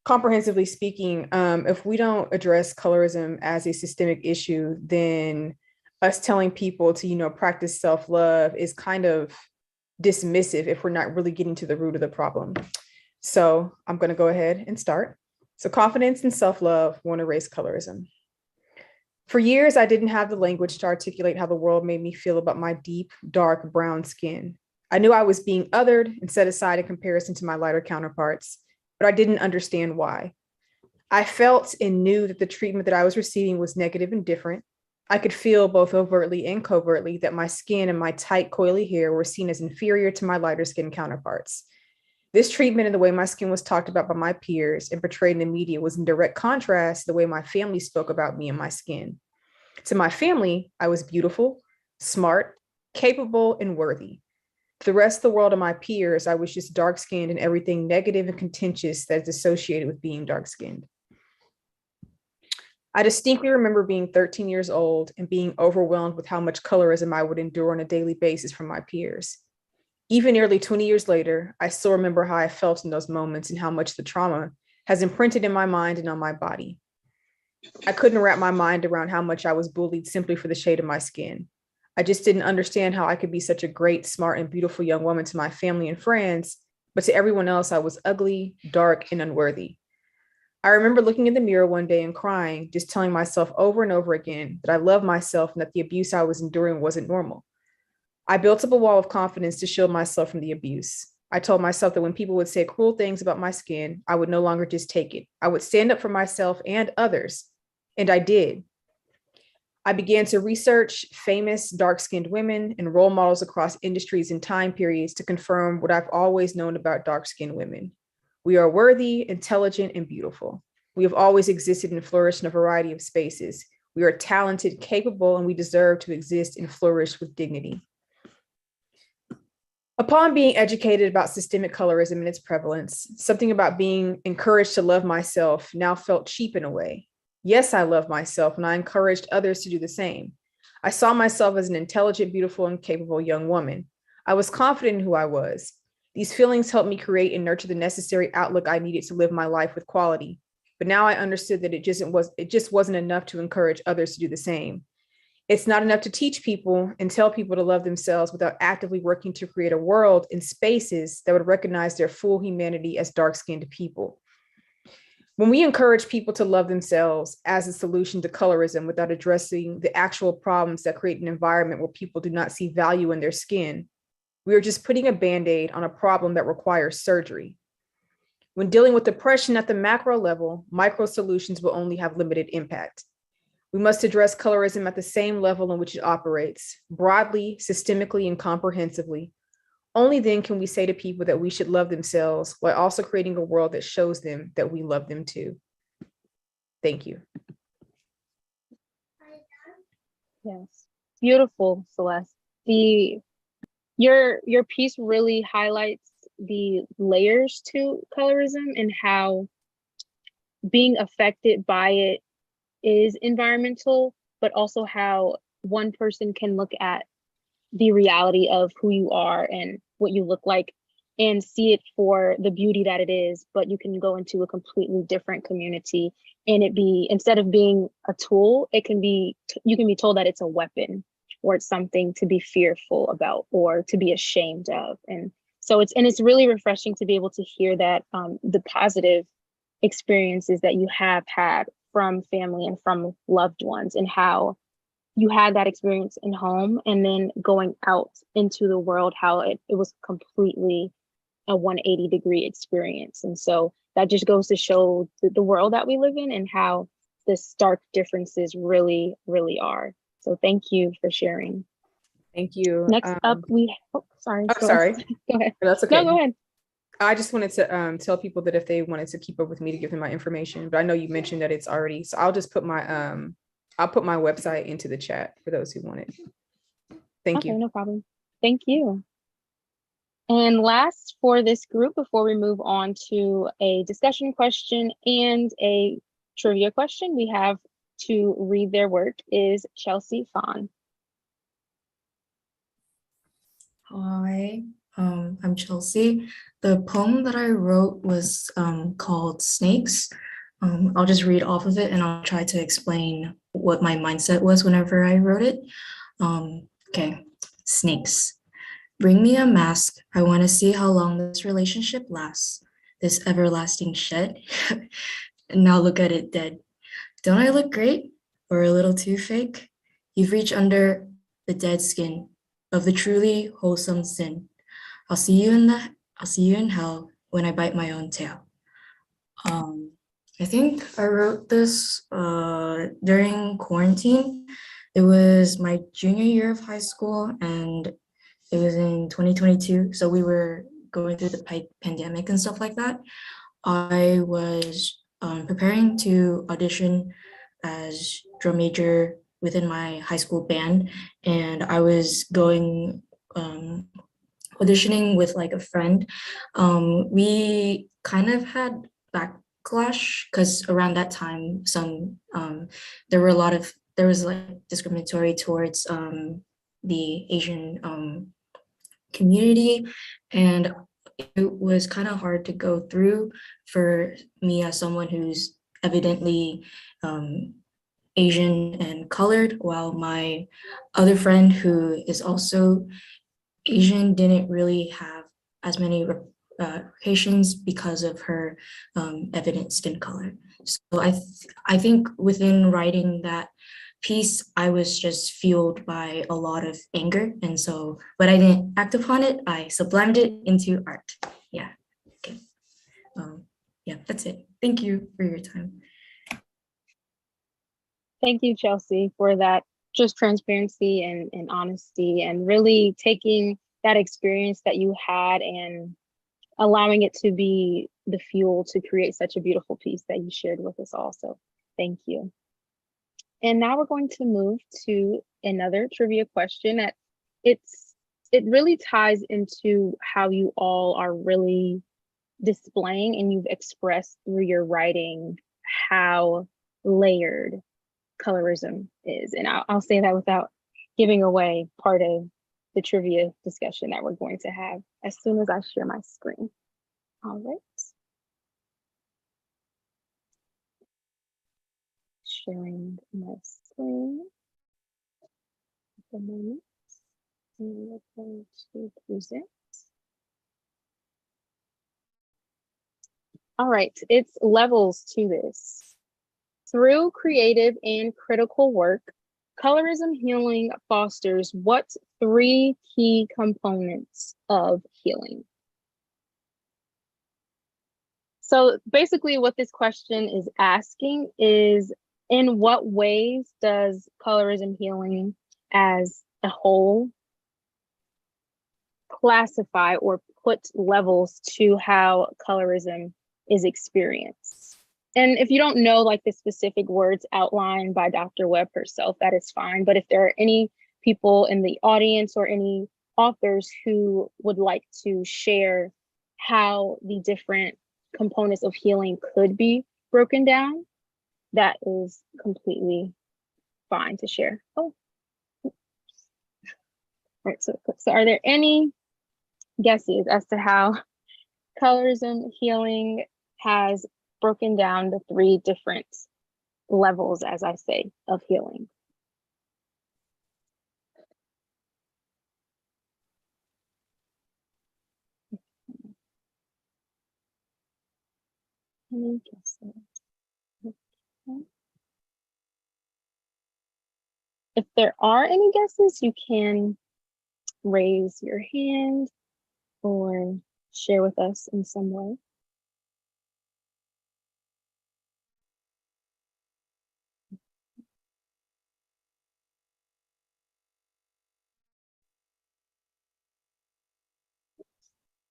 comprehensively speaking, if we don't address colorism as a systemic issue, then us telling people to, practice self-love is kind of dismissive if we're not really getting to the root of the problem. So I'm going to go ahead and start. So confidence and self-love won't erase colorism. For years, I didn't have the language to articulate how the world made me feel about my deep, dark brown skin. I knew I was being othered and set aside in comparison to my lighter counterparts, but I didn't understand why. I felt and knew that the treatment that I was receiving was negative and different. I could feel both overtly and covertly that my skin and my tight, coily hair were seen as inferior to my lighter skin counterparts. This treatment and the way my skin was talked about by my peers and portrayed in the media was in direct contrast to the way my family spoke about me and my skin. To my family, I was beautiful, smart, capable, and worthy. To the rest of the world and my peers, I was just dark-skinned and everything negative and contentious that is associated with being dark-skinned. I distinctly remember being 13 years old and being overwhelmed with how much colorism I would endure on a daily basis from my peers. Even nearly 20 years later, I still remember how I felt in those moments and how much the trauma has imprinted in my mind and on my body. I couldn't wrap my mind around how much I was bullied simply for the shade of my skin. I just didn't understand how I could be such a great, smart, and beautiful young woman to my family and friends, but to everyone else, I was ugly, dark, and unworthy. I remember looking in the mirror one day and crying, just telling myself over and over again that I loved myself and that the abuse I was enduring wasn't normal. I built up a wall of confidence to shield myself from the abuse. I told myself that when people would say cruel things about my skin, I would no longer just take it. I would stand up for myself and others, and I did. I began to research famous dark-skinned women and role models across industries and time periods to confirm what I've always known about dark-skinned women. We are worthy, intelligent, and beautiful. We have always existed and flourished in a variety of spaces. We are talented, capable, and we deserve to exist and flourish with dignity. Upon being educated about systemic colorism and its prevalence, something about being encouraged to love myself now felt cheap in a way. Yes, I love myself, and I encouraged others to do the same. I saw myself as an intelligent, beautiful, and capable young woman. I was confident in who I was. These feelings helped me create and nurture the necessary outlook I needed to live my life with quality. But now I understood that it just wasn't enough to encourage others to do the same. It's not enough to teach people and tell people to love themselves without actively working to create a world and spaces that would recognize their full humanity as dark-skinned people. When we encourage people to love themselves as a solution to colorism without addressing the actual problems that create an environment where people do not see value in their skin, we are just putting a Band-Aid on a problem that requires surgery. When dealing with depression at the macro level, micro solutions will only have limited impact. We must address colorism at the same level in which it operates, broadly, systemically, and comprehensively. Only then can we say to people that we should love themselves while also creating a world that shows them that we love them too. Thank you. Yes, beautiful, Celeste. Your piece really highlights the layers to colorism and how being affected by it is environmental, but also how one person can look at the reality of who you are and what you look like and see it for the beauty that it is, but you can go into a completely different community and it be, instead of being a tool, it can be, you can be told that it's a weapon or it's something to be fearful about or to be ashamed of. And so it's really refreshing to be able to hear that the positive experiences that you have had from family and from loved ones, and how you had that experience in home and then going out into the world, how it was completely a 180-degree experience. And so that just goes to show the world that we live in and how the stark differences really, really are. So thank you for sharing. Thank you. Next up, we, sorry. Oh, sorry. Go ahead. That's okay. No, go ahead. I just wanted to tell people that if they wanted to keep up with me, to give them my information, but I know you mentioned that it's already, so I'll just put my I'll put my website into the chat for those who want it. Thank you. No problem. Thank you. And last for this group, before we move on to a discussion question and a trivia question, we have to read their work is Chelsea Fawn. Hi, I'm Chelsea. The poem that I wrote was called Snakes. I'll just read off of it and I'll try to explain what my mindset was whenever I wrote it. Okay, snakes. Bring me a mask. I want to see how long this relationship lasts. This everlasting shed. And now look at it dead. Don't I look great? Or a little too fake? You've reached under the dead skin of the truly wholesome sin. I'll see you in hell when I bite my own tail. I think I wrote this during quarantine. It was my junior year of high school and it was in 2022. So we were going through the pandemic and stuff like that. I was preparing to audition as drum major within my high school band, and I was going auditioning with like a friend. We kind of had backlash because around that time there was like discriminatory towards the Asian community, and it was kind of hard to go through for me as someone who's evidently Asian and colored, while my other friend who is also Asian didn't really have as many repercussions because of her evident skin color. So I think within writing that piece, I was just fueled by a lot of anger. And so, but I didn't act upon it. I sublimed it into art. Yeah. Okay. Yeah, that's it. Thank you for your time. Thank you, Chelsea, for that just transparency and honesty, and really taking that experience that you had and allowing it to be the fuel to create such a beautiful piece that you shared with us all. So thank you. And now we're going to move to another trivia question that it really ties into how you all are really displaying and you've expressed through your writing how layered colorism is. And I'll say that without giving away part of the trivia discussion that we're going to have as soon as I share my screen. All right. Sharing my screen at the moment. And we're going to present. All right, it's levels to this. Through creative and critical work, Colorism Healing fosters what 3 key components of healing? So basically what this question is asking is, in what ways does Colorism Healing as a whole classify or put levels to how colorism is experienced? And if you don't know like the specific words outlined by Dr. Webb herself, that is fine. But if there are any people in the audience or any authors who would like to share how the different components of healing could be broken down, that is completely fine to share. Oh, all right. So are there any guesses as to how Colorism Healing has broken down the 3 different levels, as I say, of healing. Any guesses? Okay. If there are any guesses, you can raise your hand or share with us in some way.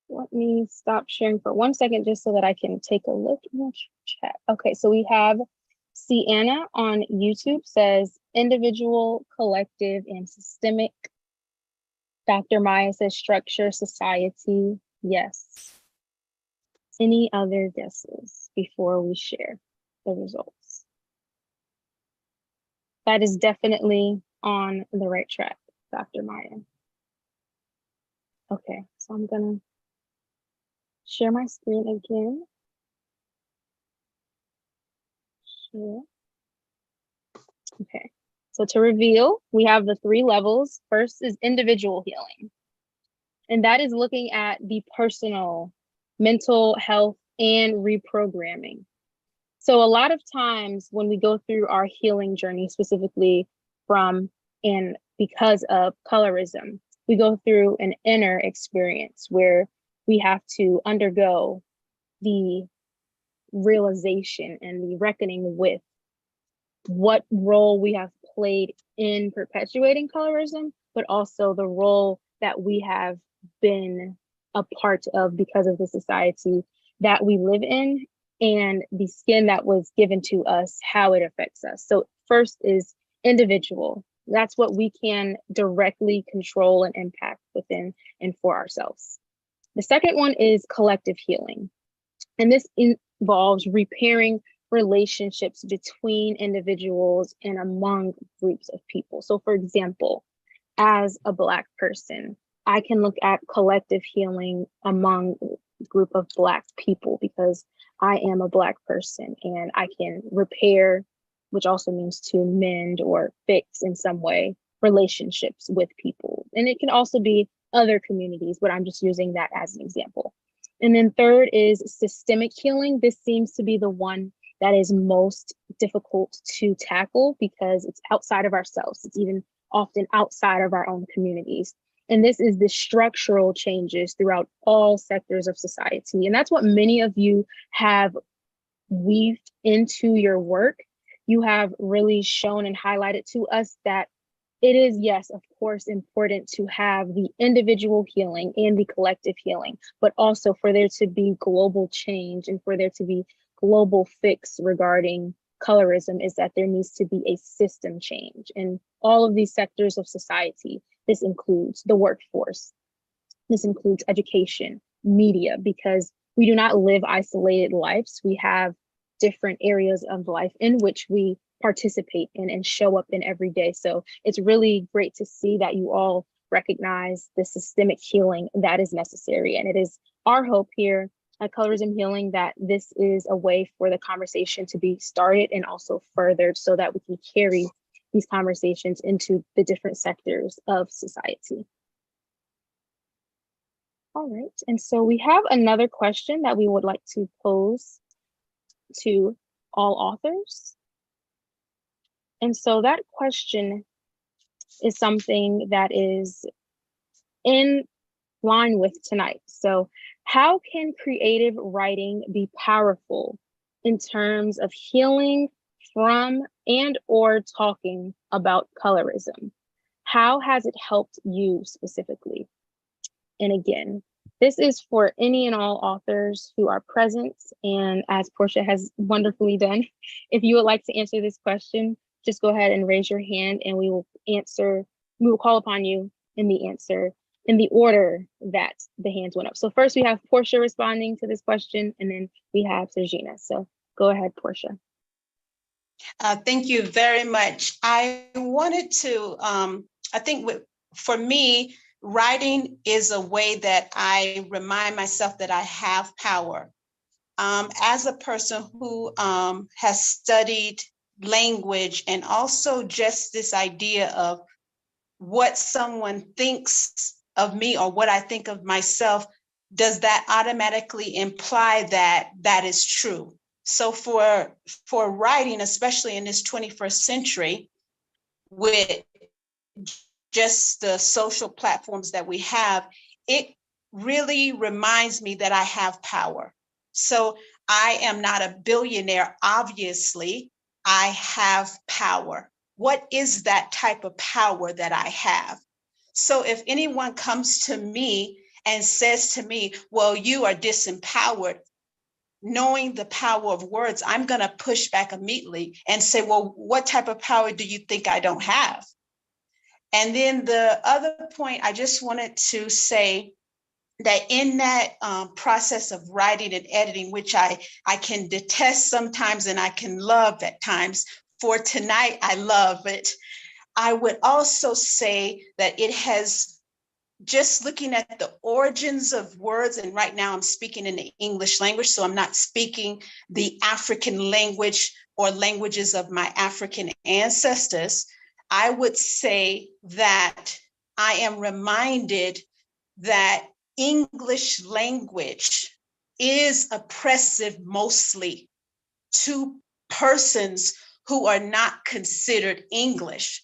Let me stop sharing for 1 second just so that I can take a look in the chat. Okay, so we have Sienna on YouTube says individual, collective, and systemic. Dr. Maya says structure, society. Yes. Any other guesses before we share the results? That is definitely on the right track, Dr. Maya. Okay, so I'm gonna share my screen again. Share. Okay, so to reveal, we have the 3 levels. First is individual healing. And that is looking at the personal, mental health, and reprogramming. So a lot of times when we go through our healing journey, specifically from and because of colorism, we go through an inner experience where we have to undergo the realization and the reckoning with what role we have played in perpetuating colorism, but also the role that we have been a part of because of the society that we live in and the skin that was given to us, how it affects us. So first is individual. That's what we can directly control and impact within and for ourselves. The second one is collective healing. And this involves repairing relationships between individuals and among groups of people. So for example, as a Black person, I can look at collective healing among a group of Black people because I am a Black person and I can repair, which also means to mend or fix in some way, relationships with people. And it can also be other communities, but I'm just using that as an example. And then third is systemic healing. This seems to be the one that is most difficult to tackle because it's outside of ourselves. It's even often outside of our own communities. And this is the structural changes throughout all sectors of society. And that's what many of you have weaved into your work. You have really shown and highlighted to us that it is, yes, of course, important to have the individual healing and the collective healing, but also for there to be global change and for there to be global fix regarding colorism is that there needs to be a system change in all of these sectors of society. This includes the workforce. This includes education, media, because we do not live isolated lives. We have different areas of life in which we participate in and show up in every day. So it's really great to see that you all recognize the systemic healing that is necessary. And it is our hope here at Colorism Healing that this is a way for the conversation to be started and also furthered so that we can carry these conversations into the different sectors of society. All right, and so we have another question that we would like to pose to all authors. And so that question is something that is in line with tonight. So how can creative writing be powerful in terms of healing from and or talking about colorism? How has it helped you specifically? And again, this is for any and all authors who are present. And as Portia has wonderfully done, if you would like to answer this question, just go ahead and raise your hand and we will answer, we will call upon you in the answer in the order that the hands went up. So first we have Portia responding to this question, and then we have Sergina. So go ahead, Portia. Thank you very much. I wanted to, I think for me, writing is a way that I remind myself that I have power. As a person who has studied language and also just this idea of what someone thinks of me or what I think of myself, does that automatically imply that that is true? So for writing, especially in this 21st century, with just the social platforms that we have, it really reminds me that I have power. So I am not a billionaire, obviously. I have power. What is that type of power that I have? So if anyone comes to me and says to me, well, you are disempowered, knowing the power of words, I'm going to push back immediately and say, well, what type of power do you think I don't have? And then the other point I just wanted to say that in that process of writing and editing, which I can detest sometimes and I can love at times, for tonight, I love it. I would also say that it has, just looking at the origins of words, and right now I'm speaking in the English language, so I'm not speaking the African language or languages of my African ancestors. I would say that I am reminded that English language is oppressive mostly to persons who are not considered English.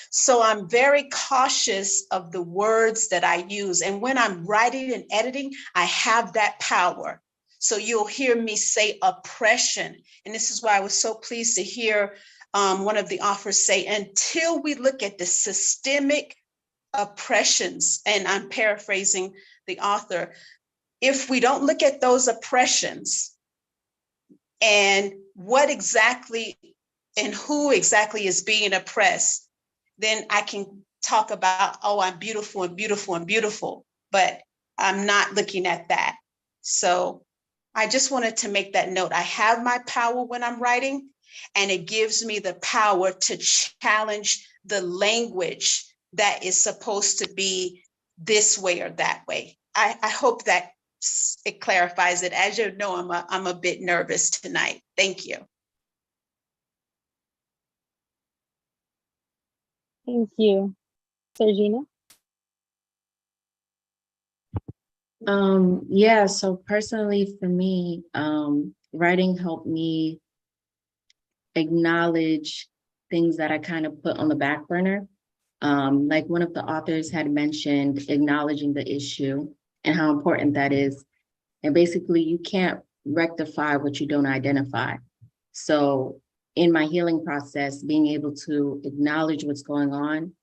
So I'm very cautious of the words that I use. And when I'm writing and editing, I have that power. So you'll hear me say oppression. And this is why I was so pleased to hear one of the authors say, until we look at the systemic oppressions, and I'm paraphrasing the author, if we don't look at those oppressions and what exactly and who exactly is being oppressed, then I can talk about, oh, I'm beautiful and beautiful and beautiful, but I'm not looking at that. So I just wanted to make that note. I have my power when I'm writing, and it gives me the power to challenge the language that is supposed to be this way or that way. I hope that it clarifies it. As you know, I'm a bit nervous tonight. Thank you. Thank you. Sergina? Yeah, so personally for me, writing helped me acknowledge things that I kind of put on the back burner. Like one of the authors had mentioned, acknowledging the issue and how important that is. And basically you can't rectify what you don't identify. So in my healing process, being able to acknowledge what's going on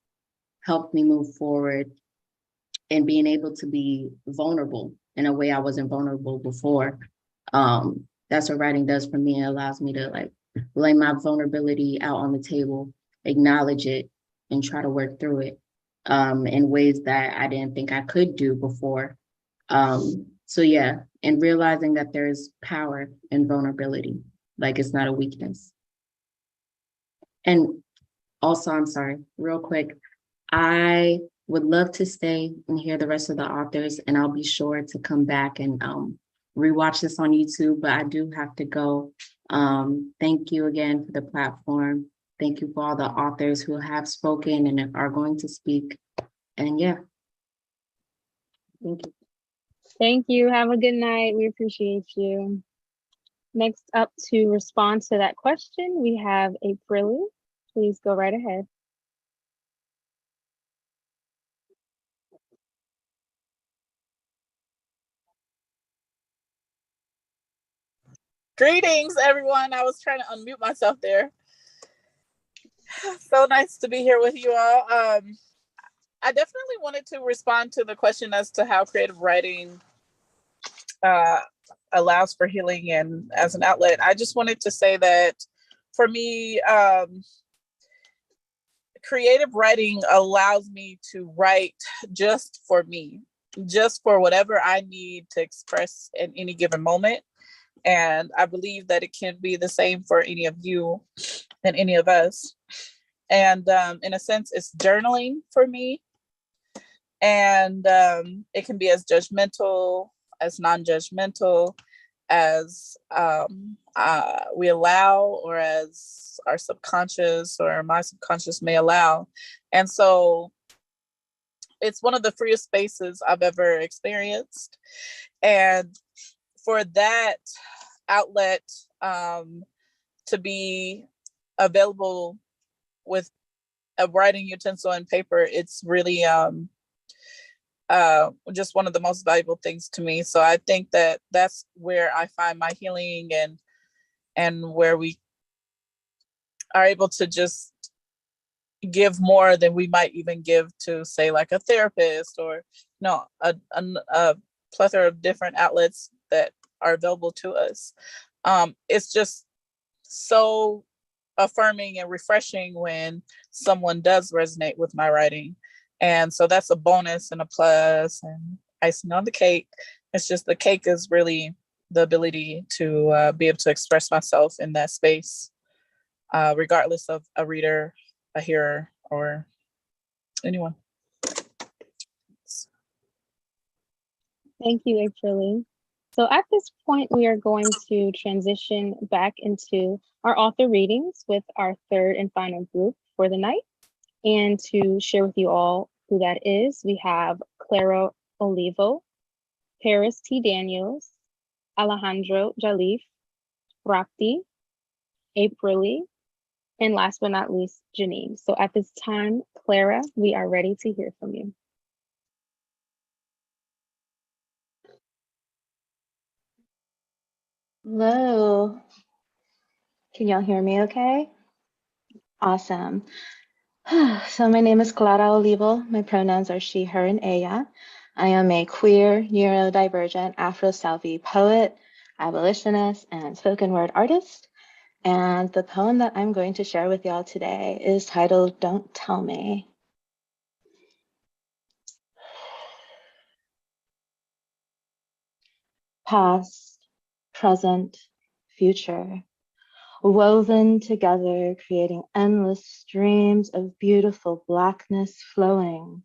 helped me move forward, and being able to be vulnerable in a way I wasn't vulnerable before. That's what writing does for me. It allows me to like lay my vulnerability out on the table, acknowledge it, and try to work through it in ways that I didn't think I could do before. So yeah, and realizing that there's power in vulnerability, like it's not a weakness. And also, I'm sorry, real quick, I would love to stay and hear the rest of the authors, and I'll be sure to come back and rewatch this on YouTube, but I do have to go. Thank you again for the platform. Thank you for all the authors who have spoken and are going to speak. And yeah, thank you. Thank you. Have a good night. We appreciate you. Next up to respond to that question, we have April. Please go right ahead. Greetings, everyone. I was trying to unmute myself there. So nice to be here with you all. I definitely wanted to respond to the question as to how creative writing allows for healing and as an outlet. I just wanted to say that for me, creative writing allows me to write just for me, just for whatever I need to express in any given moment. And I believe that it can be the same for any of you and any of us. And in a sense, it's journaling for me. And it can be as judgmental, as non-judgmental, as we allow, or as our subconscious or my subconscious may allow. And so it's one of the freest spaces I've ever experienced. And for that outlet to be available with a writing utensil and paper, it's really just one of the most valuable things to me. So I think that that's where I find my healing, and where we are able to just give more than we might even give to, say, like a therapist, or a plethora of different outlets that are available to us. It's just so affirming and refreshing when someone does resonate with my writing. And so that's a bonus and a plus and icing on the cake. It's just the cake is really the ability to be able to express myself in that space, regardless of a reader, a hearer, or anyone. Thank you, April. So at this point, we are going to transition back into our author readings with our third and final group for the night. And to share with you all who that is, we have Clara Olivo, Paris T. Daniels, Alejandro Jalif, Rapti, Aprili, and last but not least, Janine. So at this time, Clara, we are ready to hear from you. Hello. Can y'all hear me okay? Awesome. So my name is Clara Olivo. My pronouns are she, her, and ella. I am a queer, neurodivergent Afro-Salvi poet, abolitionist, and spoken word artist. And the poem that I'm going to share with y'all today is titled Don't Tell Me. Past, present, future, woven together, creating endless streams of beautiful blackness flowing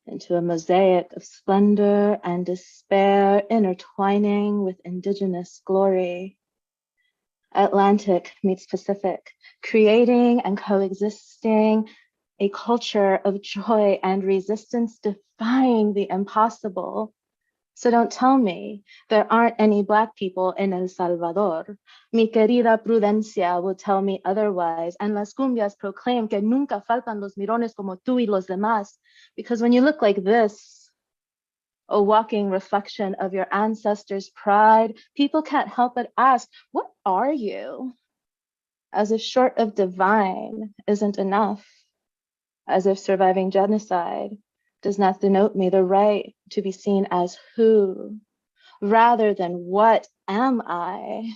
into a mosaic of splendor and despair, intertwining with indigenous glory. Atlantic meets Pacific, creating and coexisting a culture of joy and resistance, defying the impossible. So don't tell me there aren't any Black people in El Salvador. Mi querida Prudencia will tell me otherwise, and las cumbias proclaim que nunca faltan los mirones como tú y los demás. Because when you look like this, a walking reflection of your ancestors' pride, people can't help but ask, what are you? As if short of divine isn't enough, as if surviving genocide does not denote me the right to be seen as who, rather than what am I?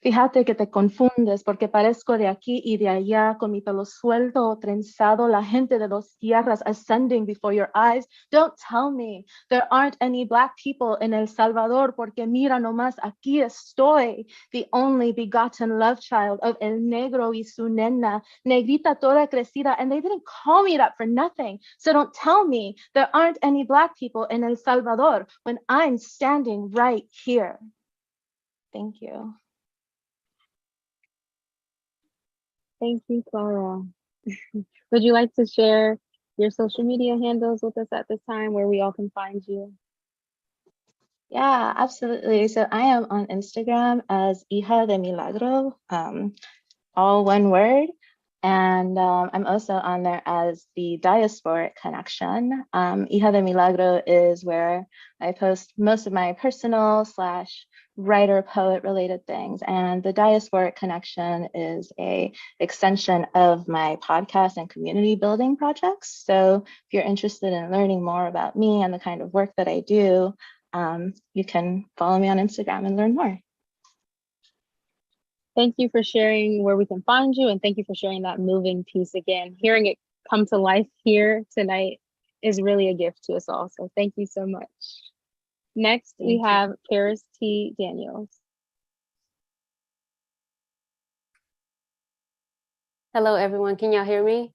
Fíjate que te confundes porque parezco de aquí y de allá con mi pelo suelto o trenzado, la gente de dos tierras ascending before your eyes. Don't tell me there aren't any Black people in El Salvador porque mira nomás, aquí estoy, the only begotten love child of El Negro y su nena, negrita toda crecida, and they didn't call me that for nothing. So don't tell me there aren't any Black people in El Salvador when I'm standing right here. Thank you. Thank you, Clara. Would you like to share your social media handles with us at this time, where we all can find you? Yeah, absolutely. So I am on Instagram as Hija de Milagro, all one word. And I'm also on there as the Diasporic Connection. Hija de Milagro is where I post most of my personal / writer, poet related things. And the Diasporic Connection is a extension of my podcast and community building projects. So if you're interested in learning more about me and the kind of work that I do, you can follow me on Instagram and learn more. Thank you for sharing where we can find you, and thank you for sharing that moving piece again. Hearing it come to life here tonight is really a gift to us all. So thank you so much. Next, we have Paris T. Daniels. Hello, everyone. Can y'all hear me?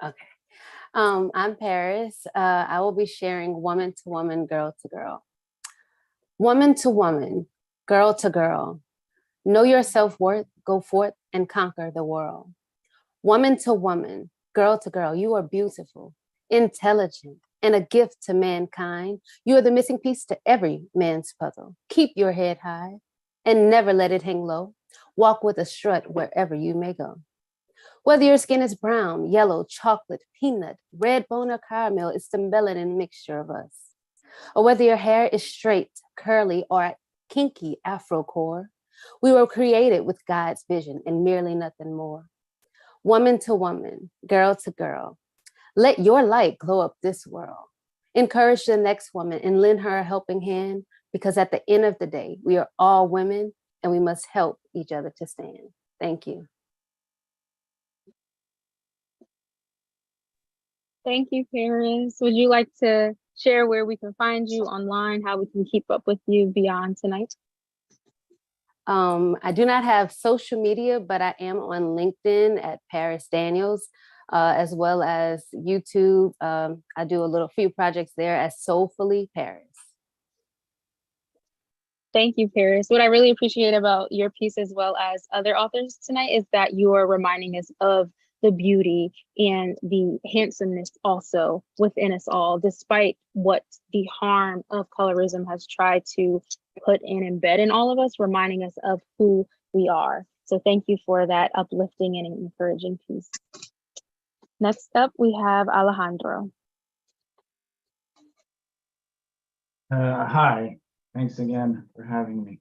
Okay. I'm Paris. I will be sharing woman to woman, girl to girl. Woman to woman, girl to girl. Know your self-worth, go forth and conquer the world. Woman to woman, girl to girl, you are beautiful, intelligent, and a gift to mankind. You are the missing piece to every man's puzzle. Keep your head high and never let it hang low. Walk with a strut wherever you may go. Whether your skin is brown, yellow, chocolate, peanut, red bone, or caramel, it's the melanin mixture of us. Or whether your hair is straight, curly, or kinky afro core, we were created with God's vision and merely nothing more. Woman to woman, girl to girl, let your light glow up this world. Encourage the next woman and lend her a helping hand, because at the end of the day, we are all women and we must help each other to stand. Thank you. Thank you, Paris. Would you like to share where we can find you online, how we can keep up with you beyond tonight? I do not have social media, but I am on LinkedIn at Paris Daniels, as well as YouTube. I do a few projects there as Soulfully Paris. Thank you, Paris. What I really appreciate about your piece, as well as other authors tonight, is that you are reminding us of the beauty and the handsomeness also within us all, despite what the harm of colorism has tried to put and embed in all of us, reminding us of who we are. So thank you for that uplifting and encouraging piece. Next up, we have Alejandro. Hi, thanks again for having me.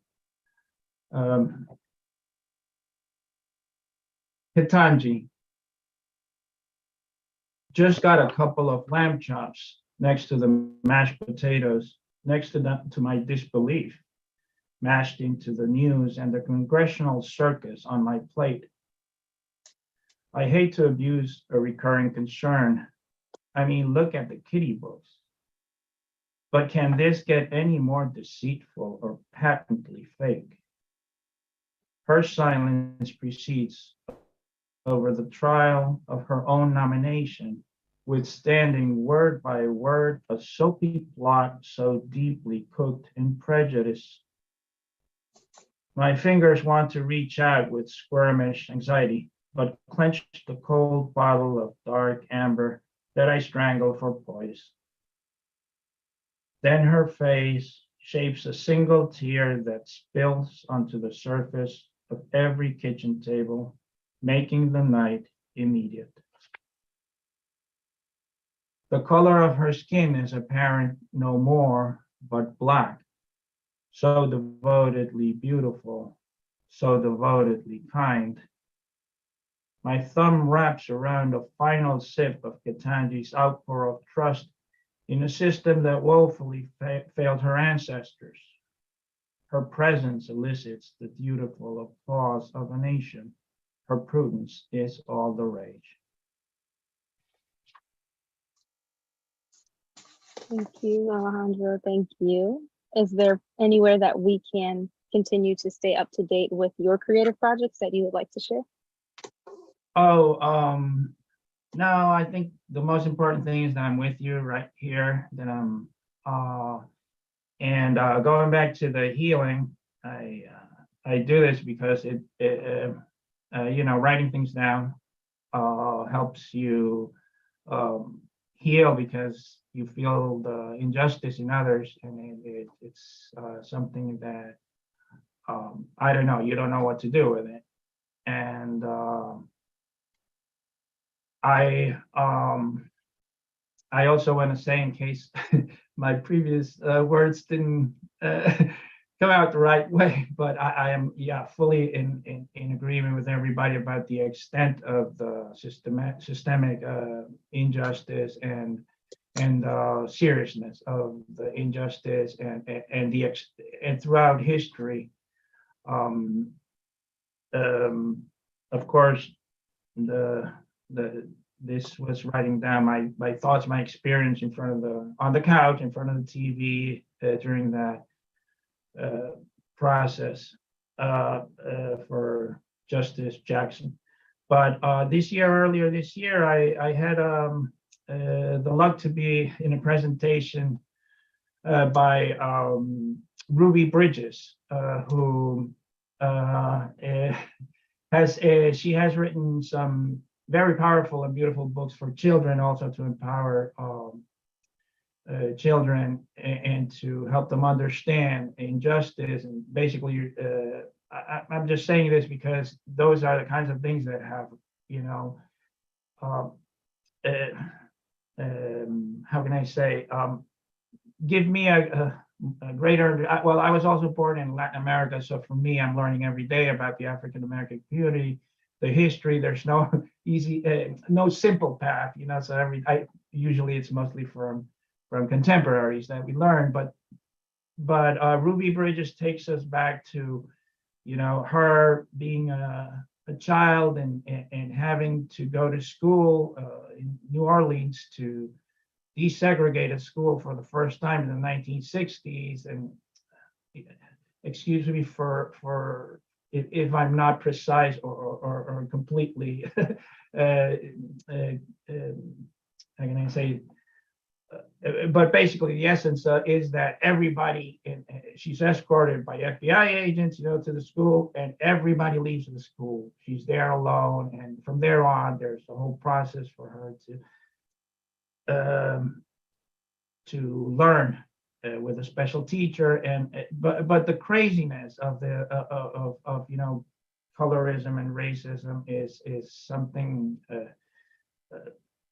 Hitanji, just got a couple of lamb chops next to the mashed potatoes, next to my disbelief, mashed into the news and the congressional circus on my plate. I hate to abuse a recurring concern. I mean, look at the kitty books. But can this get any more deceitful or patently fake? Her silence precedes over the trial of her own nomination, withstanding word by word a soapy plot so deeply cooked in prejudice. My fingers want to reach out with squirmish anxiety, but clench the cold bottle of dark amber that I strangle for poise. Then her face shapes a single tear that spills onto the surface of every kitchen table, making the night immediate. The color of her skin is apparent no more but black, so devotedly beautiful, so devotedly kind. My thumb wraps around a final sip of Gitanji's outpour of trust in a system that woefully failed her ancestors. Her presence elicits the dutiful applause of a nation. Her prudence is all the rage. Thank you, Alejandro. Thank you. Is there anywhere that we can continue to stay up to date with your creative projects that you would like to share? Oh, no, I think the most important thing is that I'm with you right here, that I'm, going back to the healing, I do this because writing things down helps you heal, because you feel the injustice in others, and it's something that I don't know, you don't know what to do with it. And I also want to say, in case my previous words didn't come out the right way, but I am fully in agreement with everybody about the extent of the systemic injustice and seriousness of the injustice and throughout history. Of course, this was writing down my thoughts, my experience on the couch in front of the TV during that process for Justice Jackson. But earlier this year, I had the luck to be in a presentation by Ruby Bridges, who she has written some very powerful and beautiful books for children, also to empower children and to help them understand injustice. And basically, I'm just saying this because those are the kinds of things that have, how can I say, give me a greater, well, I was also born in Latin America, so for me, I'm learning every day about the African American community, the history. There's no easy, no simple path, so usually it's mostly from contemporaries that we learn, but Ruby Bridges takes us back to, her being a child and having to go to school in New Orleans, to desegregated school for the first time in the 1960s. And excuse me for if I'm not precise or completely, how can I say, but basically the essence is that everybody, she's escorted by FBI agents, to the school, and everybody leaves the school. She's there alone, and from there on, there's a whole process for her to learn with a special teacher. And but the craziness of the colorism and racism is something.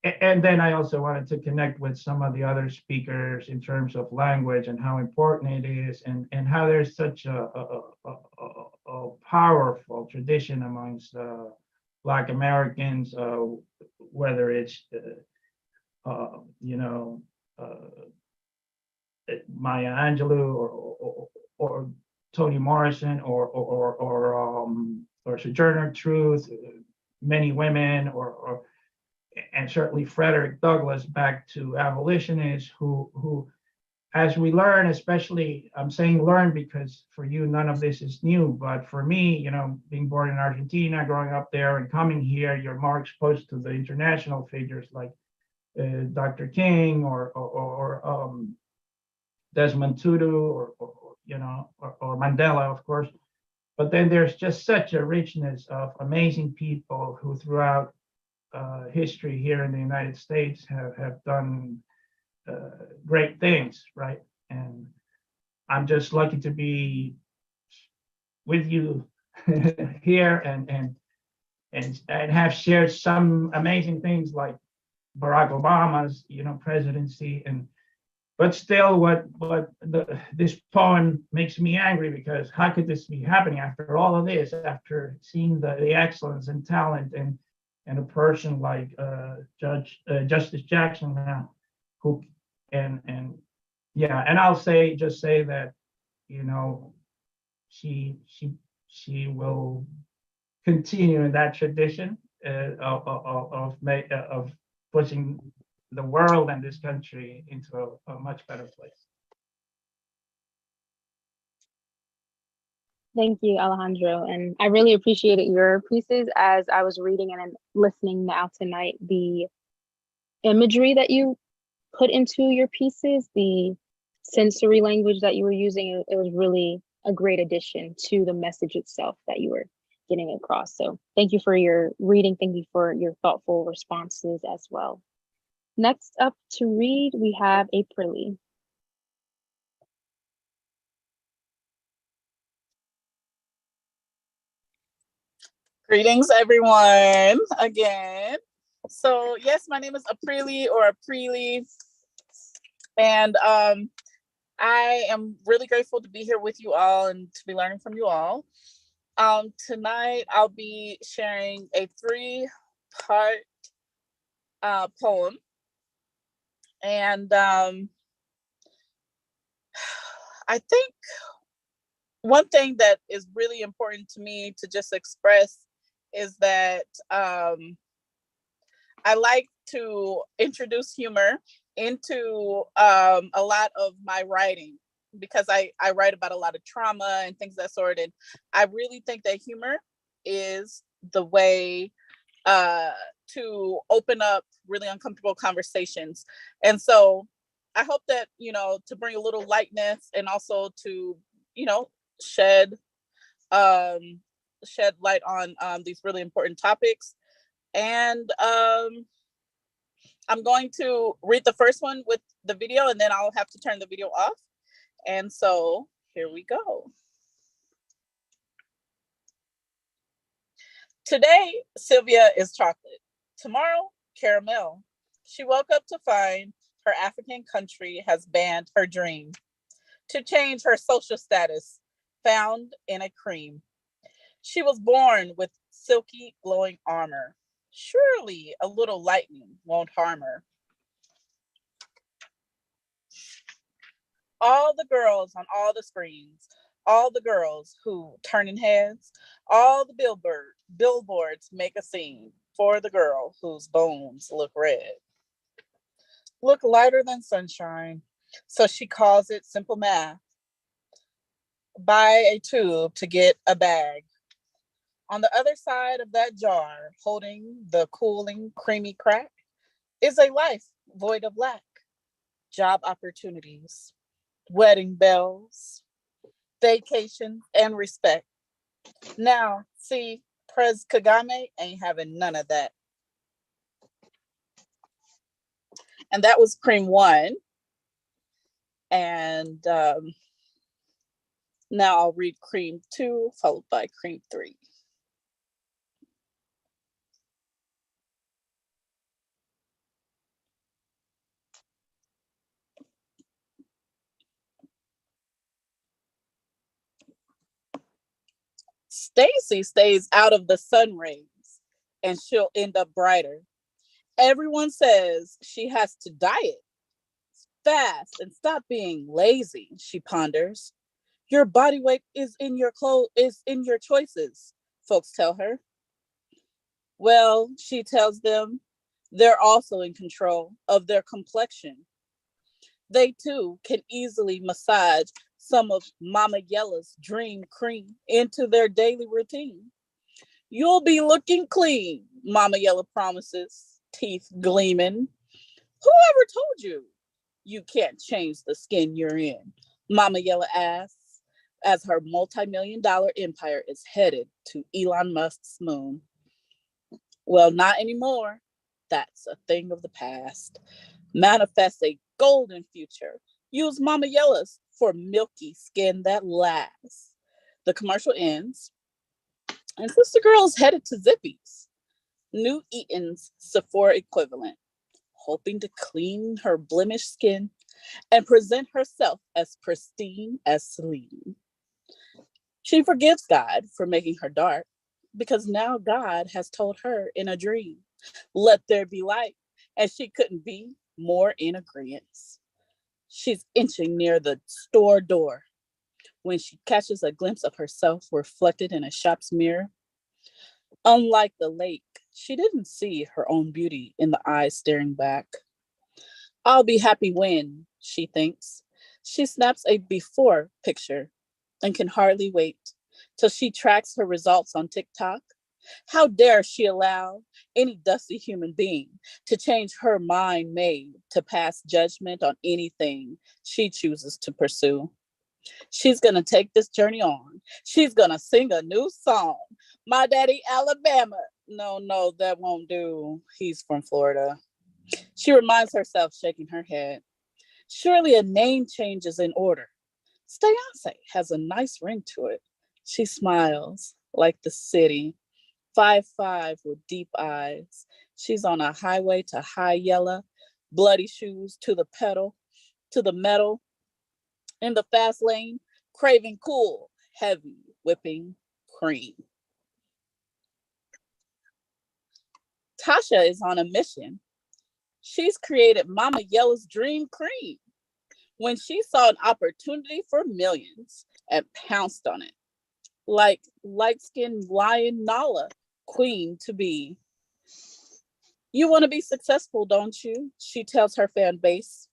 And then I also wanted to connect with some of the other speakers in terms of language and how important it is, and how there's such a powerful tradition amongst Black Americans, whether it's Maya Angelou or Toni Morrison or Sojourner Truth, many women, and certainly Frederick Douglass, back to abolitionists who, as we learn, especially, I'm saying learn because for you, none of this is new, but for me, being born in Argentina, growing up there and coming here, you're more exposed to the international figures like Dr. King or Desmond Tutu or Mandela, of course. But then there's just such a richness of amazing people who throughout history here in the United States have done great things, right? And I'm just lucky to be with you here and have shared some amazing things like Barack Obama's presidency. But still, this poem makes me angry, because how could this be happening after all of this, after seeing the excellence and talent and a person like Justice Jackson now, who and I'll say that she will continue in that tradition of pushing the world and this country into a much better place. Thank you, Alejandro. And I really appreciated your pieces as I was reading and listening now tonight. The imagery that you put into your pieces, the sensory language that you were using, it was really a great addition to the message itself that you were getting across. So thank you for your reading. Thank you for your thoughtful responses as well. Next up to read, we have Aprili. Greetings, everyone, again. So yes, my name is Aprili or Aprili, and I am really grateful to be here with you all and to be learning from you all. Tonight, I'll be sharing a 3-part poem. And I think one thing that is really important to me to just express is that I like to introduce humor into a lot of my writing, because I write about a lot of trauma and things of that sort. And I really think that humor is the way to open up really uncomfortable conversations. And so I hope that, to bring a little lightness and also to, shed light on these really important topics. And I'm going to read the first one with the video, and then I'll have to turn the video off. And so here we go. Today, Sylvia is chocolate. Tomorrow, caramel. She woke up to find her African country has banned her dream to change her social status, found in a cream. She was born with silky, glowing armor. Surely a little lightning won't harm her. All the girls on all the screens, all the girls who turning heads, all the billboards make a scene for the girl whose bones look red. Look lighter than sunshine, so she calls it simple math. Buy a tube to get a bag. On the other side of that jar, holding the cooling, creamy crack, is a life void of lack. Job opportunities, wedding bells, vacation, and respect. Now, see, Pres Kagame ain't having none of that. And that was cream 1. And now I'll read cream 2, followed by cream 3. Stacy stays out of the sun rays and she'll end up brighter. Everyone says she has to diet fast and stop being lazy, she ponders. Your body weight is in your choices, folks tell her. Well, she tells them, they're also in control of their complexion. They too can easily massage some of Mama Yella's dream cream into their daily routine. You'll be looking clean, Mama Yella promises, teeth gleaming. Whoever told you you can't change the skin you're in? Mama Yella asks as her multi-million-dollar empire is headed to Elon Musk's moon. Well, not anymore. That's a thing of the past. Manifest a golden future. Use Mama Yella's for milky skin that lasts. The commercial ends, and Sister Girl is headed to Zippy's, New Eaton's Sephora equivalent, hoping to clean her blemished skin and present herself as pristine as Celine. She forgives God for making her dark, because now God has told her in a dream, let there be light, and she couldn't be more in agreement. She's inching near the store door when she catches a glimpse of herself reflected in a shop's mirror. Unlike the lake, she didn't see her own beauty in the eyes staring back. I'll be happy when, she thinks. She snaps a before picture and can hardly wait till she tracks her results on TikTok. How dare she allow any dusty human being to change her mind made to pass judgment on anything she chooses to pursue. She's going to take this journey on. She's going to sing a new song. My daddy, Alabama. No, that won't do. He's from Florida. She reminds herself, shaking her head. Surely a name change is in order. Stayance has a nice ring to it. She smiles like the city. 5'5" with deep eyes. She's on a highway to High Yella, bloody shoes to the pedal, to the metal. In the fast lane, craving cool, heavy whipping cream. Tasha is on a mission. She's created Mama Yella's dream cream when she saw an opportunity for millions and pounced on it. Like light-skinned lion Nala, queen to be. You want to be successful, don't you? She tells her fan base.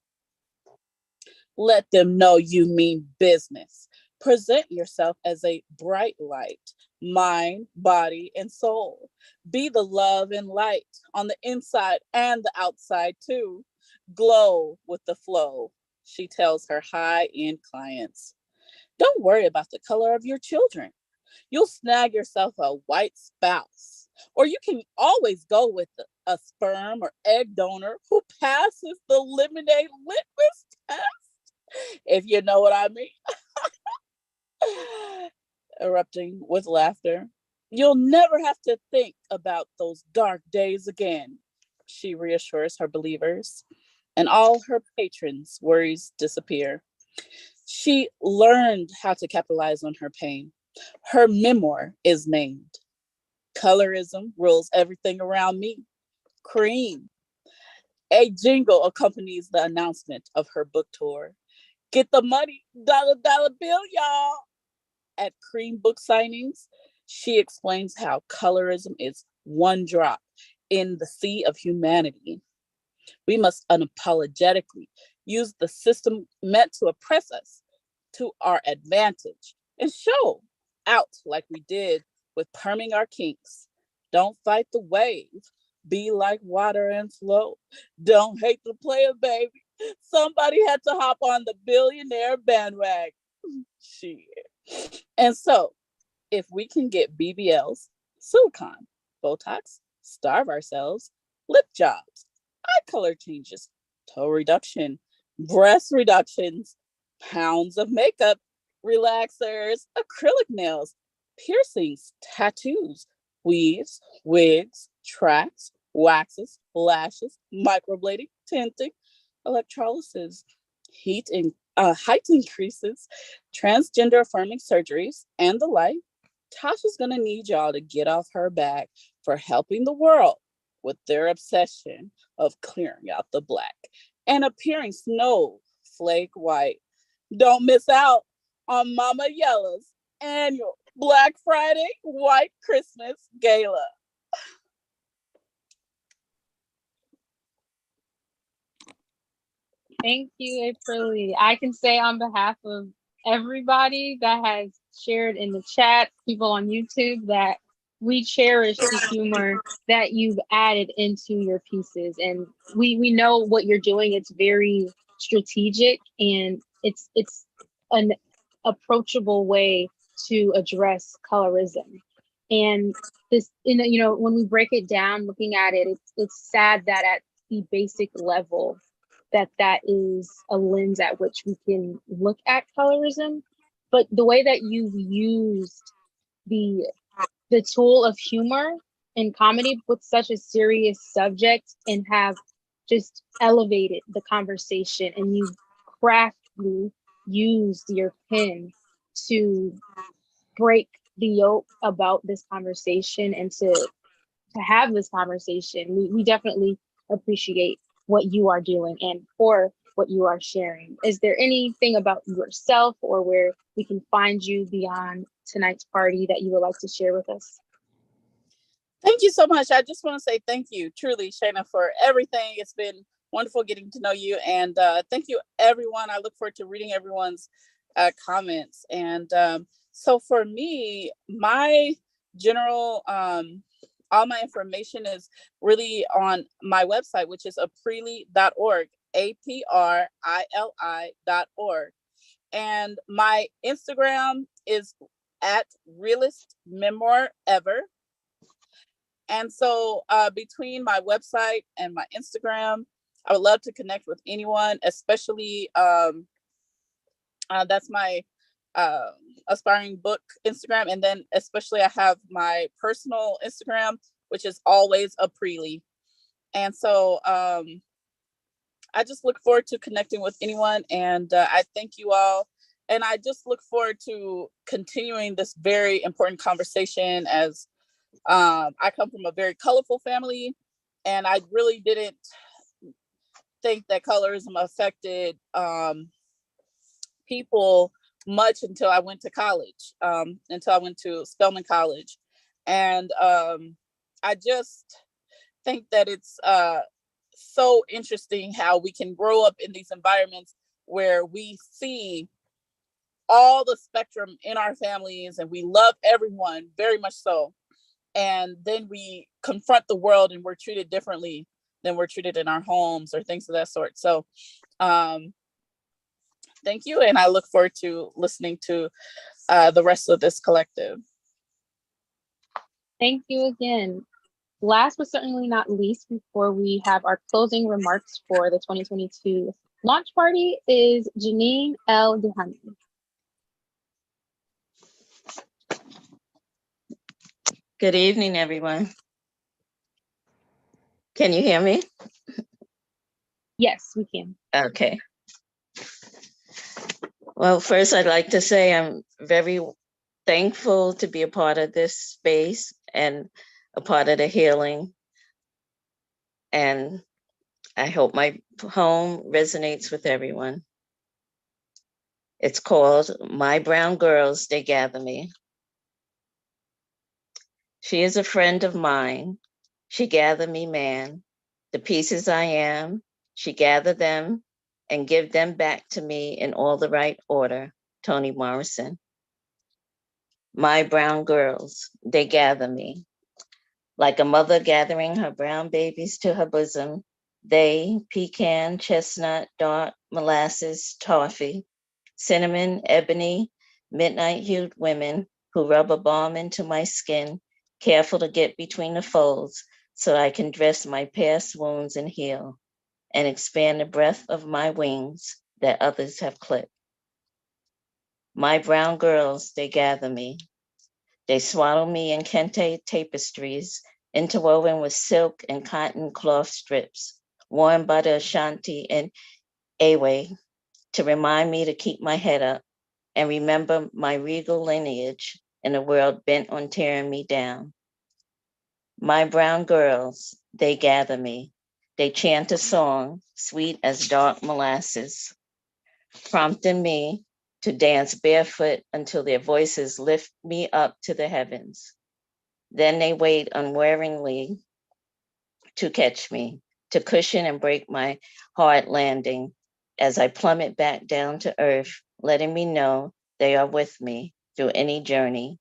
Let them know you mean business. Present yourself as a bright light, mind, body, and soul. Be the love and light on the inside and the outside too. Glow with the flow, she tells her high-end clients. Don't worry about the color of your children. You'll snag yourself a white spouse, or you can always go with a sperm or egg donor who passes the lemonade litmus test, if you know what I mean. Erupting with laughter. You'll never have to think about those dark days again, she reassures her believers, and all her patrons' worries disappear. She learned how to capitalize on her pain. Her memoir is named Colorism Rules Everything Around Me. Cream. A jingle accompanies the announcement of her book tour. Get the money, dollar bill, y'all. At Cream book signings, she explains how colorism is one drop in the sea of humanity. We must unapologetically use the system meant to oppress us to our advantage and show out like we did with perming our kinks. Don't fight the wave. Be like water and flow. Don't hate the player, baby. Somebody had to hop on the billionaire bandwagon. Shit. And so, if we can get BBLs, silicone, Botox, starve ourselves, lip jobs, eye color changes, toe reduction, breast reductions, pounds of makeup, relaxers, acrylic nails, piercings, tattoos, weaves, wigs, tracks, waxes, lashes, microblading, tinting, electrolysis, height increases, transgender affirming surgeries, and the like, Tasha's gonna need y'all to get off her back for helping the world with their obsession of clearing out the black and appearing snowflake white. Don't miss out on Mama Yella's annual Black Friday White Christmas Gala. Thank you, April Lee. I can say on behalf of everybody that has shared in the chat, people on YouTube, that we cherish the humor that you've added into your pieces. And we know what you're doing. It's very strategic, and it's an approachable way to address colorism. And this, when we break it down, looking at it, it's sad that at the basic level, that is a lens at which we can look at colorism. But the way that you've used the tool of humor and comedy with such a serious subject and have just elevated the conversation, and you've craftily used your pen to break the yoke about this conversation and to have this conversation. We definitely appreciate what you are doing and for what you are sharing. Is there anything about yourself or where we can find you beyond tonight's party that you would like to share with us? Thank you so much. I just want to say thank you, truly, Shayna, for everything. It's been wonderful getting to know you. And thank you, everyone. I look forward to reading everyone's comments. And so for me, my general, all my information is really on my website, which is aprili.org, APRILI.org. And my Instagram is at realest memoir ever. And so between my website and my Instagram, I would love to connect with anyone, especially that's my aspiring book Instagram. And then especially I have my personal Instagram, which is always Aprili. And so I just look forward to connecting with anyone. And I thank you all. And I just look forward to continuing this very important conversation as I come from a very colorful family, and I really didn't think that colorism affected people much until I went to college, until I went to Spelman College. And I just think that it's so interesting how we can grow up in these environments where we see all the spectrum in our families, and we love everyone very much so. And then we confront the world and we're treated differently than we're treated in our homes or things of that sort. So thank you. And I look forward to listening to the rest of this collective. Thank you again. Last but certainly not least, before we have our closing remarks for the 2022 launch party, is Janine L. Duhani. Good evening, everyone. Can you hear me? Yes, we can. Okay. Well, first, I'd like to say I'm very thankful to be a part of this space and a part of the healing. And I hope my poem resonates with everyone. It's called My Brown Girls, They Gather Me. She is a friend of mine. She gathered me, man. The pieces I am, she gathered them and give them back to me in all the right order. Toni Morrison. My brown girls, they gather me. Like a mother gathering her brown babies to her bosom, they, pecan, chestnut, dark, molasses, toffee, cinnamon, ebony, midnight-hued women who rub a balm into my skin, careful to get between the folds so I can dress my past wounds and heal, and expand the breadth of my wings that others have clipped. My brown girls, they gather me. They swaddle me in kente tapestries, interwoven with silk and cotton cloth strips, worn by the Ashanti and Ewe, to remind me to keep my head up and remember my regal lineage in a world bent on tearing me down. My brown girls, they gather me. They chant a song, sweet as dark molasses, prompting me to dance barefoot until their voices lift me up to the heavens. Then they wait unwaveringly to catch me, to cushion and break my hard landing as I plummet back down to earth, letting me know they are with me through any journey,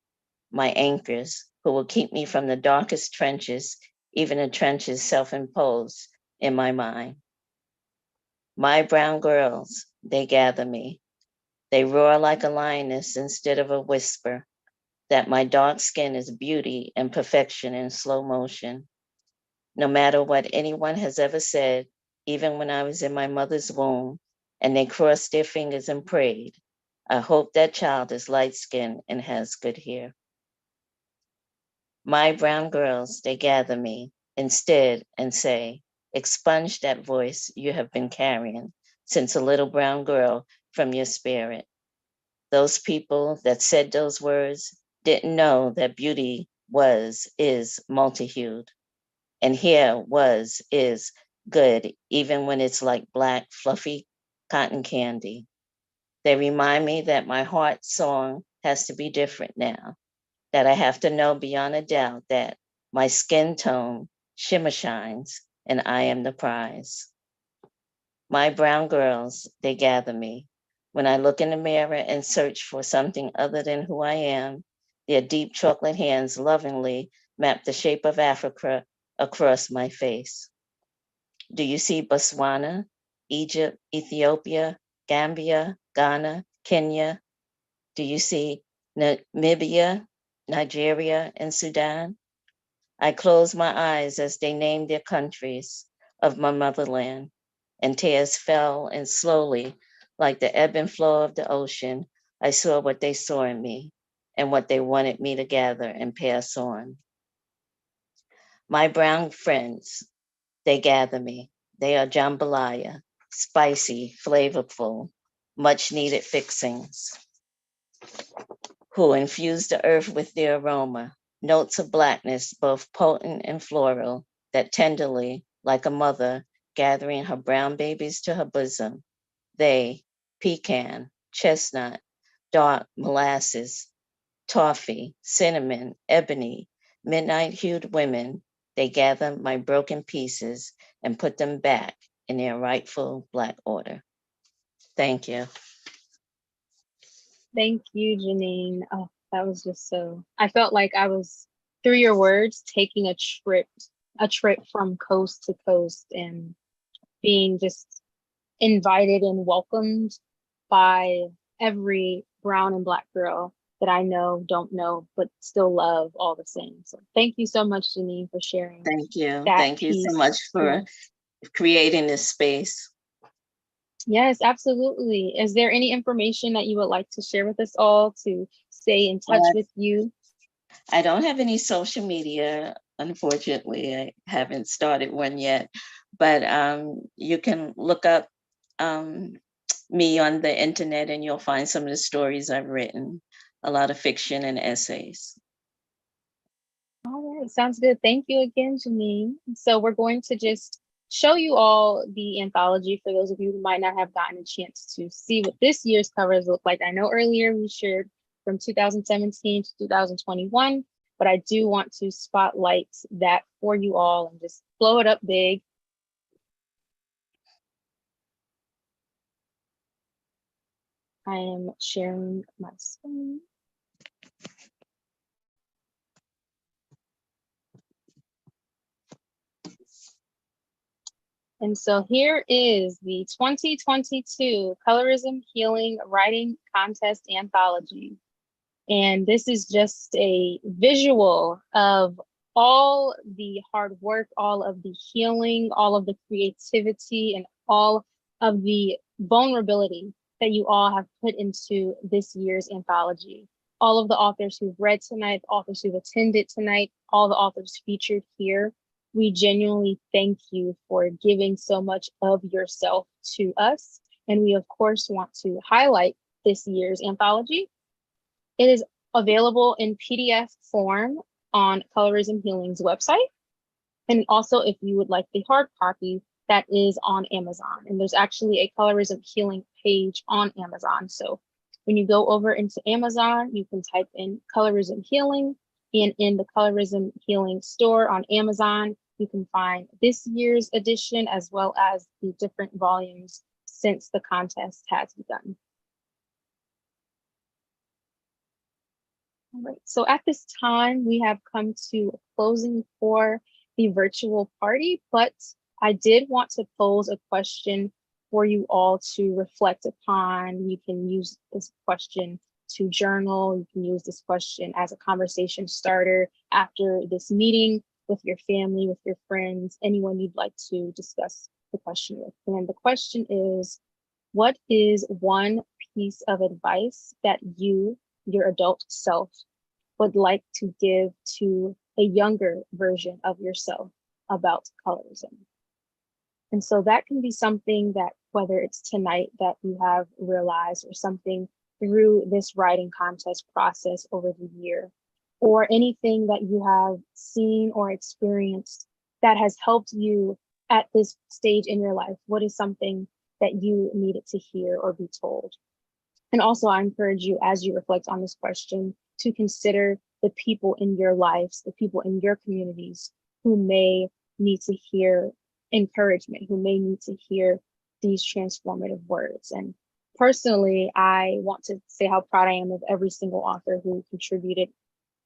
my anchors who will keep me from the darkest trenches, even the trenches self-imposed in my mind. My brown girls, they gather me. They roar like a lioness instead of a whisper, that my dark skin is beauty and perfection in slow motion. No matter what anyone has ever said, even when I was in my mother's womb and they crossed their fingers and prayed, I hope that child is light-skinned and has good hair. My brown girls, they gather me instead and say, expunge that voice you have been carrying since a little brown girl from your spirit. Those people that said those words didn't know that beauty is multi-hued. And hair is good, even when it's like black, fluffy cotton candy. They remind me that my heart song has to be different now, that I have to know beyond a doubt that my skin tone shimmer shines and I am the prize. My brown girls, they gather me. When I look in the mirror and search for something other than who I am, their deep chocolate hands lovingly map the shape of Africa across my face. Do you see Botswana, Egypt, Ethiopia, Gambia, Ghana, Kenya? Do you see Namibia, Nigeria, and Sudan? I close my eyes as they name their countries of my motherland, and tears fell, and slowly, like the ebb and flow of the ocean, I saw what they saw in me and what they wanted me to gather and pass on. My brown friends, they gather me. They are jambalaya, spicy, flavorful, much needed fixings, who infuse the earth with their aroma, notes of blackness, both potent and floral, that tenderly, like a mother gathering her brown babies to her bosom, they, pecan, chestnut, dark molasses, toffee, cinnamon, ebony, midnight-hued women, they gather my broken pieces and put them back in their rightful Black order. Thank you. Thank you, Janine. Oh, that was just so, I felt like I was, through your words, taking a trip from coast to coast and being just invited and welcomed by every brown and Black girl that I know, don't know, but still love all the same. So thank you so much, Janine, for sharing Thank you. that Thank you so much piece. for creating this space. Yes, absolutely. Is there any information that you would like to share with us all to stay in touch with you? I don't have any social media, unfortunately. I haven't started one yet, but you can look up me on the internet and you'll find some of the stories I've written, a lot of fiction and essays. All right, sounds good. Thank you again, Janine. So we're going to just show you all the anthology for those of you who might not have gotten a chance to see what this year's covers look like. I know earlier we shared from 2017 to 2021, but I do want to spotlight that for you all and just blow it up big. I am sharing my screen. And so here is the 2022 Colorism Healing Writing Contest Anthology. And this is just a visual of all the hard work, all of the healing, all of the creativity, and all of the vulnerability that you all have put into this year's anthology. All of the authors who've read tonight, the authors who've attended tonight, all the authors featured here, we genuinely thank you for giving so much of yourself to us. And we, of course, want to highlight this year's anthology. It is available in PDF form on Colorism Healing's website. And also, if you would like the hard copy, that is on Amazon. And there's actually a Colorism Healing page on Amazon. So when you go over into Amazon, you can type in Colorism Healing, and in the Colorism Healing store on Amazon, you can find this year's edition as well as the different volumes since the contest has begun. All right, so at this time, we have come to a closing for the virtual party, but I did want to pose a question for you all to reflect upon. You can use this question to journal. You can use this question as a conversation starter after this meeting with your family, with your friends, anyone you'd like to discuss the question with. And the question is, what is one piece of advice that you, your adult self, would like to give to a younger version of yourself about colorism? And so that can be something that, whether it's tonight that you have realized or something through this writing contest process over the year, or anything that you have seen or experienced that has helped you at this stage in your life. What is something that you needed to hear or be told? And also, I encourage you, as you reflect on this question, to consider the people in your lives, the people in your communities who may need to hear encouragement, who may need to hear these transformative words. And personally, I want to say how proud I am of every single author who contributed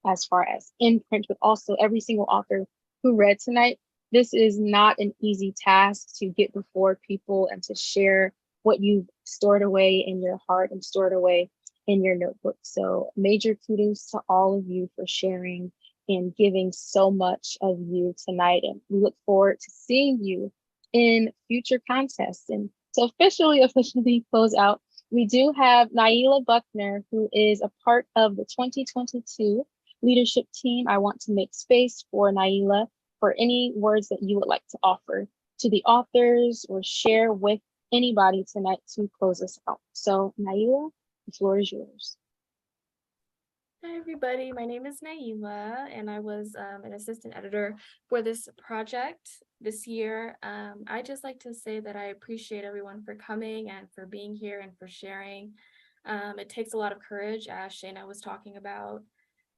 as far as in print, but also every single author who read tonight. This is not an easy task to get before people and to share what you've stored away in your heart and stored away in your notebook. So major kudos to all of you for sharing and giving so much of you tonight. And we look forward to seeing you in future contests. And to officially close out, we do have Naila Buckner, who is a part of the 2022 leadership team. I want to make space for Naila for any words that you would like to offer to the authors or share with anybody tonight to close us out. So Naila, the floor is yours. Hi everybody, my name is Naila and I was an assistant editor for this project this year. I just like to say that I appreciate everyone for coming and for being here and for sharing. It takes a lot of courage, as Shayna was talking about,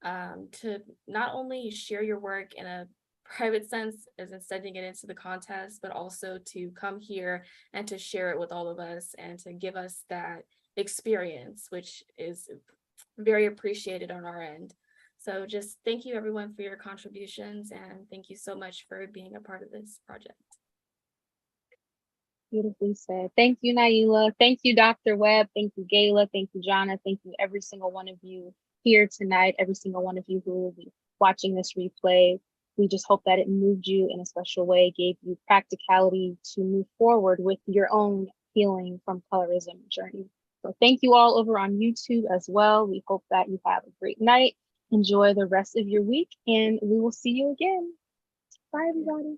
to not only share your work in a private sense as in sending it into the contest, but also to come here and to share it with all of us and to give us that experience, which is very appreciated on our end. So just thank you everyone for your contributions, and thank you so much for being a part of this project. Beautifully said. Thank you, Naila. Thank you, Dr. Webb. Thank you, Gayla. Thank you, Jonna. Thank you, every single one of you here tonight, every single one of you who will be watching this replay. We just hope that it moved you in a special way, gave you practicality to move forward with your own healing from colorism journey. So thank you all over on YouTube as well. We hope that you have a great night. Enjoy the rest of your week, and we will see you again. Bye, everybody.